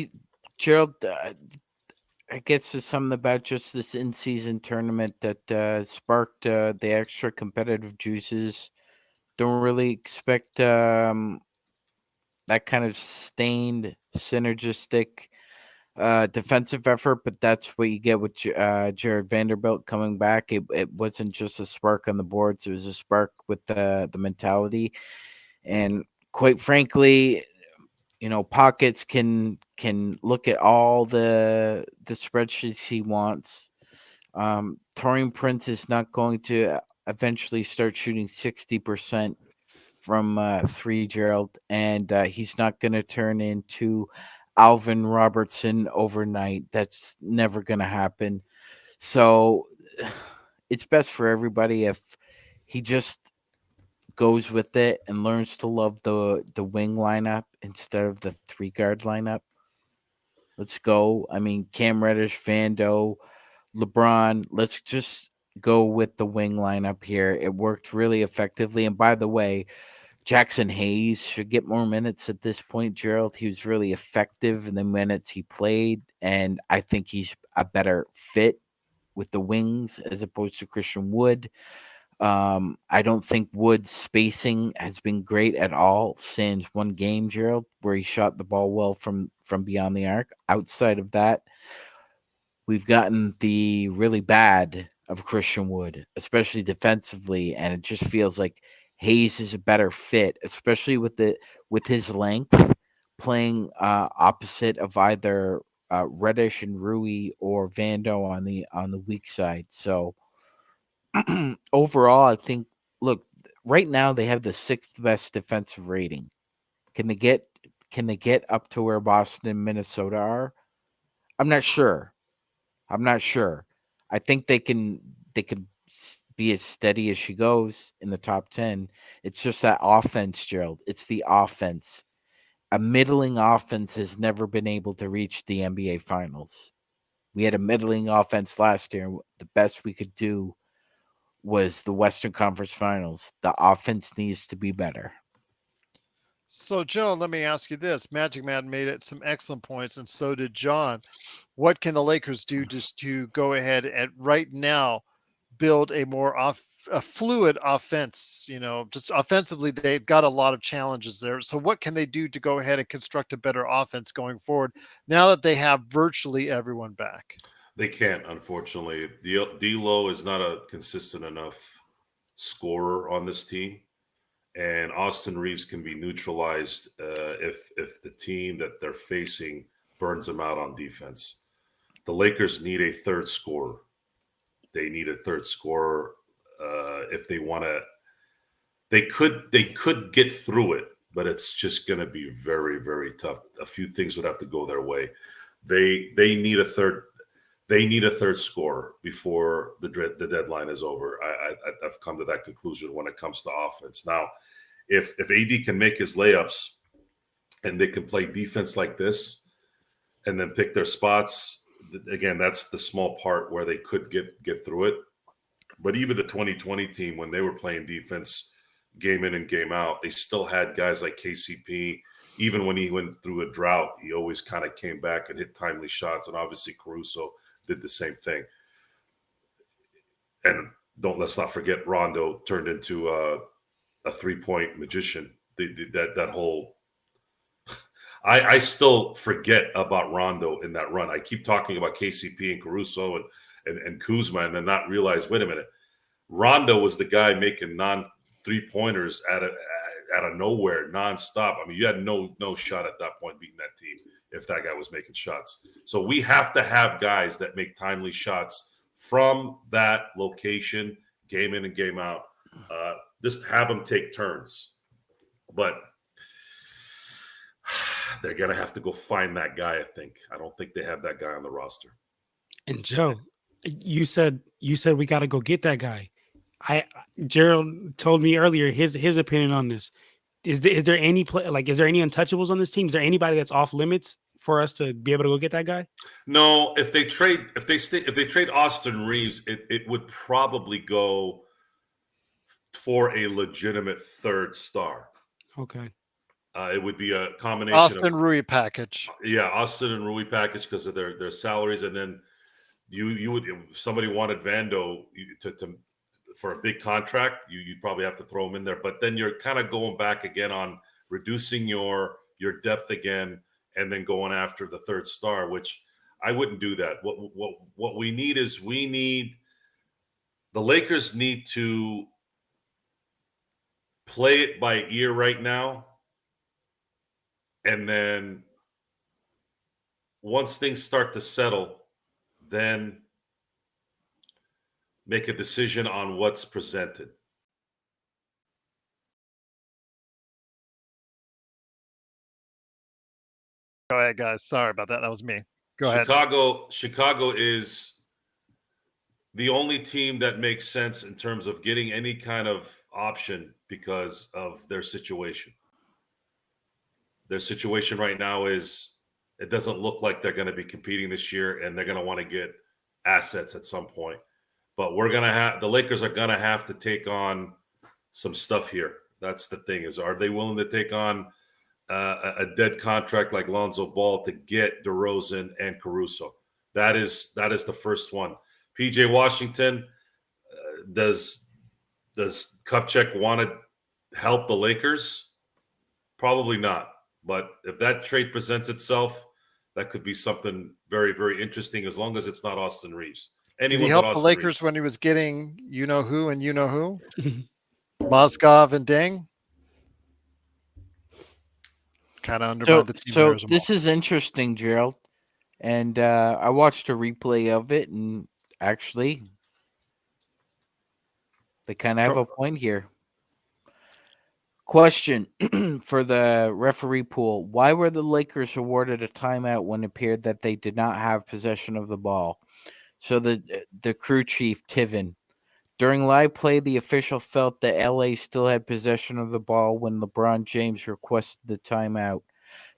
Gerald, I guess there's something about just this in-season tournament that sparked the extra competitive juices. Don't really expect that kind of sustained, synergistic defensive effort, but that's what you get with Jared Vanderbilt coming back. It wasn't just a spark on the boards; it was a spark with the mentality, and quite frankly, Pockets can look at all the spreadsheets he wants. Torian Prince is not going to eventually start shooting 60% from three, Gerald, and he's not going to turn into Alvin Robertson overnight. That's never going to happen. So it's best for everybody if he just goes with it and learns to love the wing lineup instead of the 3-guard lineup. Let's go. I mean, Cam Reddish, Vando, LeBron. Let's just go with the wing lineup here. It worked really effectively. And by the way, Jackson Hayes should get more minutes at this point, Gerald. He was really effective in the minutes he played, and I think he's a better fit with the wings as opposed to Christian Wood. I don't think Wood's spacing has been great at all since one game, Gerald, where he shot the ball well from beyond the arc. Outside of that, we've gotten the really bad of Christian Wood, especially defensively, and it just feels like Hayes is a better fit, especially with his length, playing opposite of either Reddish and Rui or Vando on the weak side. So overall, I think, look, right now they have the 6th best defensive rating. Can they get up to where Boston and Minnesota are? I'm not sure. I think they can be as steady as she goes in the top 10. It's just that offense, Gerald. It's the offense. A middling offense has never been able to reach the NBA Finals. We had a middling offense last year. The best we could do was the Western Conference Finals. The offense needs to be better. So, Joe, let me ask you this. Magic Man made it some excellent points, and so did John. What can the Lakers do just to go ahead and right now build a more a fluid offense? Just offensively, they've got a lot of challenges there. So, what can they do to go ahead and construct a better offense going forward now that they have virtually everyone back? They can't, unfortunately. D'Lo is not a consistent enough scorer on this team, and Austin Reaves can be neutralized if the team that they're facing burns them out on defense. The Lakers need a third scorer. They need a third scorer if they want to. They could get through it, but it's just going to be very, very tough. A few things would have to go their way. They need a third. They need a third scorer before the deadline is over. I've come to that conclusion when it comes to offense. Now, if AD can make his layups and they can play defense like this and then pick their spots, again, that's the small part where they could get through it. But even the 2020 team, when they were playing defense game in and game out, they still had guys like KCP. Even when he went through a drought, he always kind of came back and hit timely shots. And obviously Caruso did the same thing. And let's not forget Rondo turned into a 3-point magician. That whole I still forget about Rondo in that run. I keep talking about KCP and Caruso and Kuzma and then not realize, wait a minute, Rondo was the guy making non-3-pointers out of nowhere, nonstop. I mean, you had no shot at that point beating that team if that guy was making shots. So we have to have guys that make timely shots from that location, game in and game out. Just have them take turns. But they're going to have to go find that guy, I think. I don't think they have that guy on the roster. And Joe, you said we got to go get that guy. Gerald told me earlier his opinion on this. Is there any play, like, is there any untouchables on this team? Is there anybody that's off limits for us to be able to go get that guy? No, if they trade Austin Reaves, it would probably go for a legitimate third star. Okay. It would be a combination Austin of Rui package. Austin and Rui package because of their salaries, and then you would, if somebody wanted Vando to for a big contract, you'd probably have to throw him in there. But then you're kind of going back again on reducing your depth again, and then going after the third star, which I wouldn't do that. What we need is the Lakers need to play it by ear right now, and then once things start to settle, then make a decision on what's presented. Go ahead, guys. Sorry about that. That was me. Go ahead. Chicago is the only team that makes sense in terms of getting any kind of option because of their situation. Their situation right now is it doesn't look like they're going to be competing this year, and they're going to want to get assets at some point. But the Lakers are going to have to take on some stuff here. That's the thing is, are they willing to take on a dead contract like Lonzo Ball to get DeRozan and Caruso? That is the first one. PJ Washington, does Kupchak want to help the Lakers? Probably not. But if that trade presents itself, that could be something very, very interesting as long as it's not Austin Reaves. Did he help the Lakers when he was getting you-know-who and you-know-who? Mozgov and Deng? Kind of undermined the team. So this is interesting, Gerald. And I watched a replay of it, and actually, they kind of have a point here. Question for the referee pool. Why were the Lakers awarded a timeout when it appeared that they did not have possession of the ball? So the crew chief, Tiven. During live play, the official felt that LA still had possession of the ball when LeBron James requested the timeout.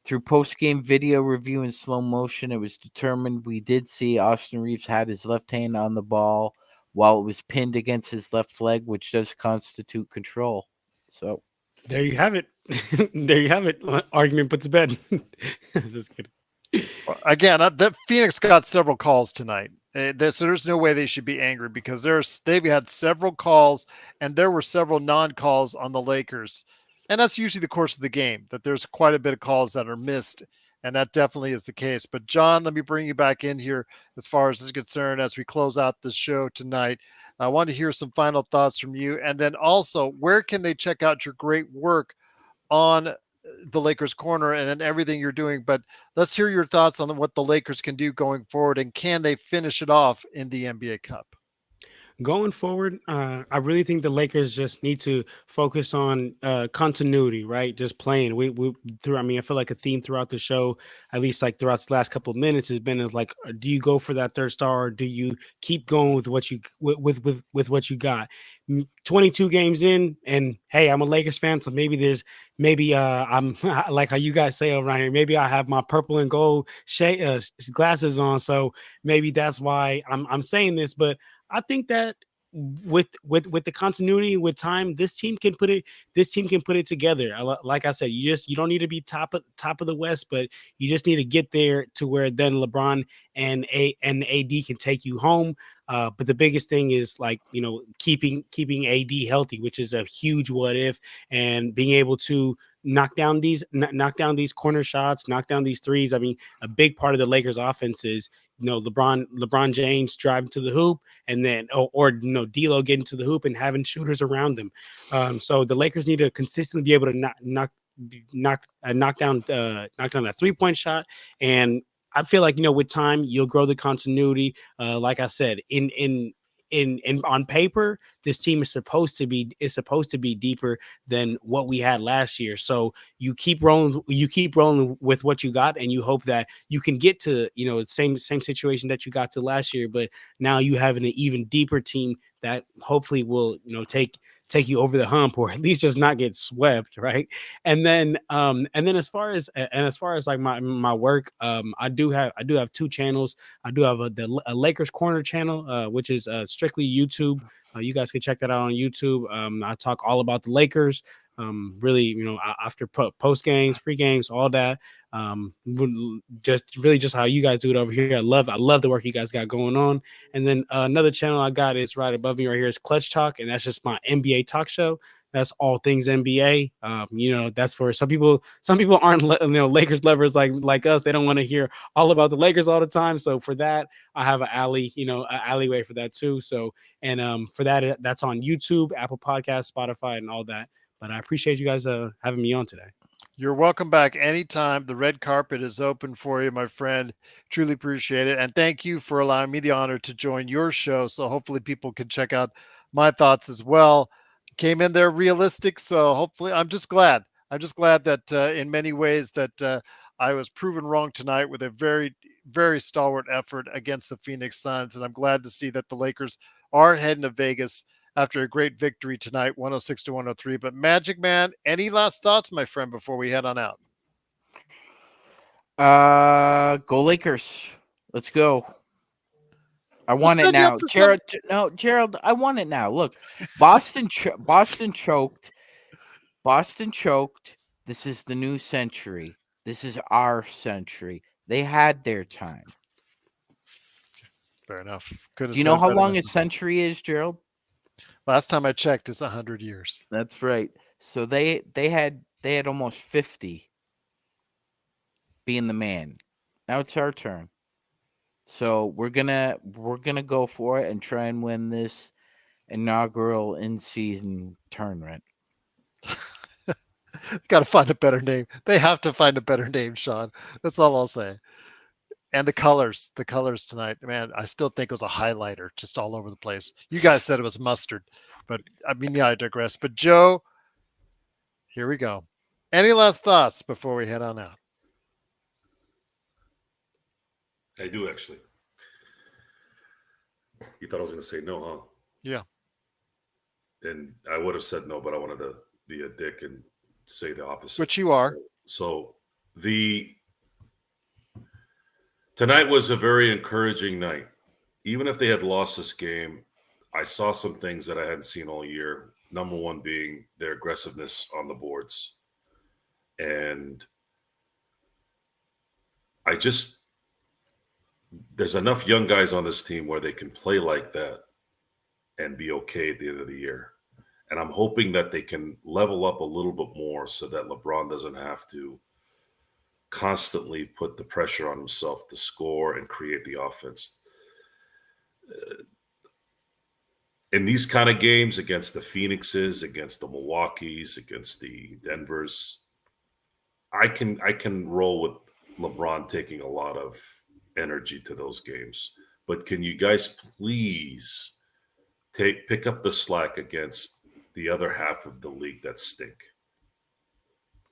Through post-game video review in slow motion, it was determined we did see Austin Reaves had his left hand on the ball while it was pinned against his left leg, which does constitute control. So there you have it. There you have it. Argument put to bed. Just kidding. Again, Phoenix got several calls tonight. So there's no way they should be angry because they've had several calls and there were several non-calls on the Lakers. And that's usually the course of the game, that there's quite a bit of calls that are missed. And that definitely is the case. But John, let me bring you back in here as far as this is concerned as we close out the show tonight. I want to hear some final thoughts from you. And then also, where can they check out your great work on the Lakers Corner and then everything you're doing? But let's hear your thoughts on what the Lakers can do going forward, and can they finish it off in the NBA Cup? Going forward, I really think the Lakers just need to focus on continuity, right? Just playing. I feel like a theme throughout the show, at least like throughout the last couple of minutes, has been is like, do you go for that third star, or do you keep going with what you with what you got? 22 games in, and hey, I'm a Lakers fan, so maybe I'm like how you guys say around here. Maybe I have my purple and gold glasses on, so maybe that's why I'm saying this, but I think that with the continuity, with time, this team can put it together. Like I said, you don't need to be top of the West, but you just need to get there to where then LeBron and AD can take you home. But the biggest thing is keeping AD healthy, which is a huge what if, and being able to knock down these corner shots, knock down these threes. I mean, a big part of the Lakers offense is LeBron James driving to the hoop, and then or D'Lo getting to the hoop and having shooters around them. So the Lakers need to consistently be able to knock down that 3-point shot. And I feel like with time you'll grow the continuity. Like I said, in on paper, this team is supposed to be deeper than what we had last year. So you keep rolling with what you got, and you hope that you can get to, same situation that you got to last year, but now you have an even deeper team that hopefully will, take you over the hump, or at least just not get swept, right? And then as far as like my work, I do have two channels. I do have a Lakers Corner channel, which is strictly YouTube. You guys can check that out on YouTube. I talk all about the Lakers, really, after post games, pre games, all that. Just how you guys do it over here. I love the work you guys got going on. And then another channel I got is right above me right here is Clutch Talk, and that's just my NBA talk show. That's all things NBA. That's for some people. Some people aren't Lakers lovers like us. They don't want to hear all about the Lakers all the time. So for that, I have an alleyway for that too. So and for that, that's on YouTube, Apple Podcasts, Spotify, and all that. But I appreciate you guys having me on today. You're welcome back anytime. The red carpet is open for you, my friend. Truly appreciate it. And thank you for allowing me the honor to join your show. So hopefully people can check out my thoughts as well. Came in there realistic. So hopefully I'm just glad. That in many ways that I was proven wrong tonight with a very, very stalwart effort against the Phoenix Suns. And I'm glad to see that the Lakers are heading to Vegas after a great victory tonight, 106-103. But Magic Man, any last thoughts, my friend, before we head on out? Go Lakers. Let's go. I want it now. Gerald, no, Gerald, I want it now. Look, Boston choked. Boston choked. This is the new century. This is our century. They had their time. Fair enough. Do you know how long a century is, Gerald? Last time I checked, it's 100 years. That's right. So they had almost 50 being the man. Now it's our turn. So we're gonna go for it and try and win this inaugural in-season tournament. Got to find a better name. They have to find a better name, Sean. That's all I'll say. And the colors tonight, man, I still think it was a highlighter just all over the place. You guys said it was mustard, but I mean, yeah, I digress. But Joe, here we go. Any last thoughts before we head on out? I do, actually. You thought I was going to say no, huh? Yeah. And I would have said no, but I wanted to be a dick and say the opposite. Which you are. So tonight was a very encouraging night. Even if they had lost this game, I saw some things that I hadn't seen all year. Number one being their aggressiveness on the boards. And there's enough young guys on this team where they can play like that and be okay at the end of the year. And I'm hoping that they can level up a little bit more so that LeBron doesn't have to constantly put the pressure on himself to score and create the offense. In these kind of games against the Phoenixes, against the Milwaukees, against the Denvers, I can roll with LeBron taking a lot of energy to those games. But can you guys please pick up the slack against the other half of the league that stink,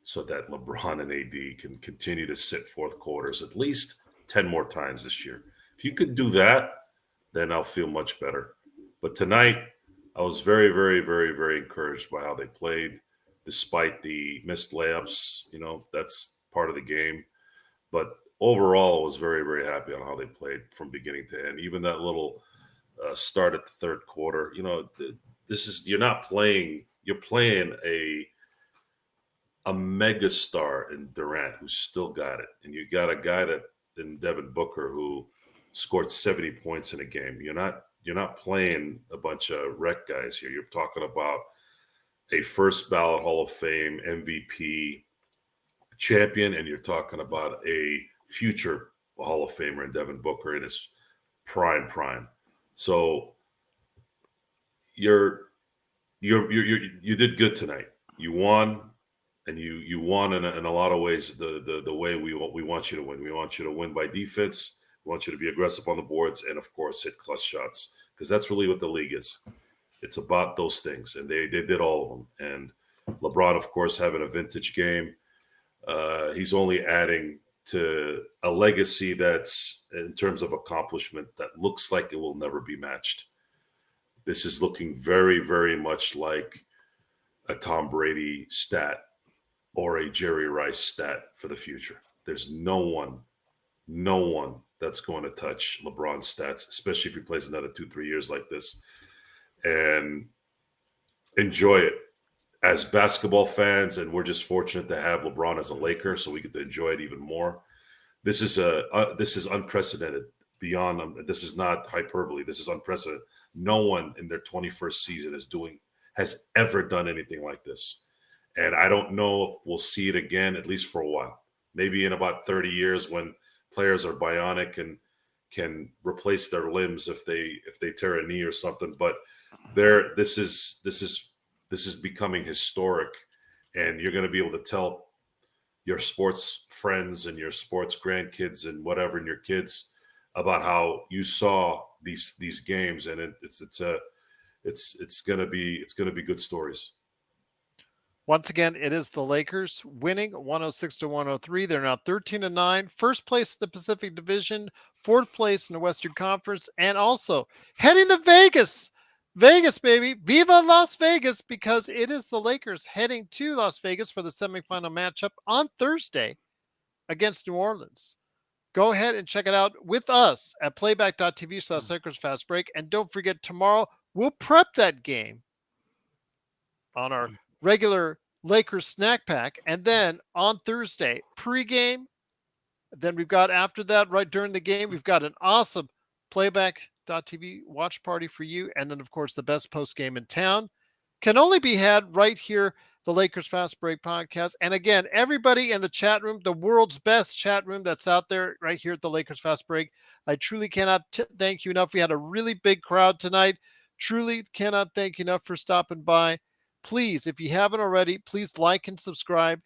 so that LeBron and AD can continue to sit fourth quarters at least 10 more times this year? If you could do that, then I'll feel much better. But tonight, I was very, very, very, very encouraged by how they played, despite the missed layups. That's part of the game. But overall, I was very, very happy on how they played from beginning to end. Even that little start at the third quarter, you're playing a mega star in Durant who's still got it. And you got a guy in Devin Booker who scored 70 points in a game. You're not playing a bunch of rec guys here. You're talking about a first ballot Hall of Fame MVP champion, and you're talking about a future Hall of Famer in Devin Booker in his prime. So you did good tonight. You won, and you won in a lot of ways the way we want you to win. We want you to win by defense. We want you to be aggressive on the boards, and of course hit clutch shots, because that's really what the league is. It's about those things, and they did all of them. And LeBron, of course, having a vintage game. He's only adding to a legacy that's, in terms of accomplishment, that looks like it will never be matched. This is looking very, very much like a Tom Brady stat or a Jerry Rice stat for the future. There's no one that's going to touch LeBron's stats, especially if he plays another 2-3 years like this. And enjoy it. As basketball fans, and we're just fortunate to have LeBron as a Laker, so we get to enjoy it even more. This is unprecedented. Beyond, this is not hyperbole. This is unprecedented. No one in their 21st season has ever done anything like this, and I don't know if we'll see it again, at least for a while. Maybe in about 30 years, when players are bionic and can replace their limbs if they tear a knee or something. But this is becoming historic, and you're going to be able to tell your sports friends and your sports grandkids and whatever, and your kids, about how you saw these games, and it's going to be good stories. Once again, it is the Lakers winning 106-103. They're now 13-9, first place in the Pacific Division, fourth place in the Western Conference, and also heading to Vegas. Vegas, baby. Viva Las Vegas, because it is the Lakers heading to Las Vegas for the semifinal matchup on Thursday against New Orleans. Go ahead and check it out with us at playback.tv/Lakers Fast Break. And don't forget, tomorrow we'll prep that game on our regular Lakers snack pack. And then on Thursday, pregame. Then we've got, after that, right during the game, we've got an awesome playback.tv watch party for you. And then, of course, the best post game in town can only be had right here, the Lakers Fast Break podcast. And again, everybody in the chat room, the world's best chat room that's out there right here at the Lakers Fast Break, I truly cannot thank you enough. We had a really big crowd tonight. Truly cannot thank you enough for stopping by. Please, if you haven't already, please like and subscribe.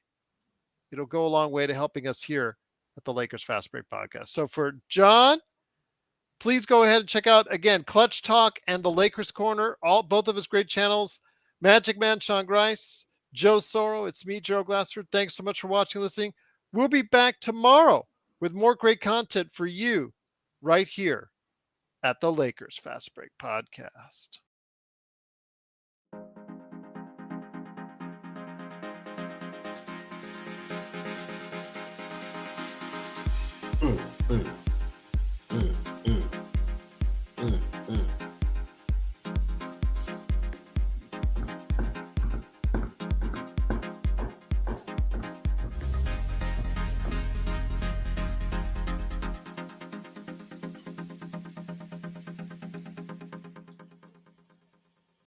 It'll go a long way to helping us here at the Lakers Fast Break podcast. So for John, please go ahead and check out, again, Clutch Talk and the Lakers Corner, both of his great channels. Magic Man Sean Grice, Joe Soro, it's me, Gerald Glassford. Thanks so much for watching and listening. We'll be back tomorrow with more great content for you right here at the Lakers Fast Break podcast. Mm.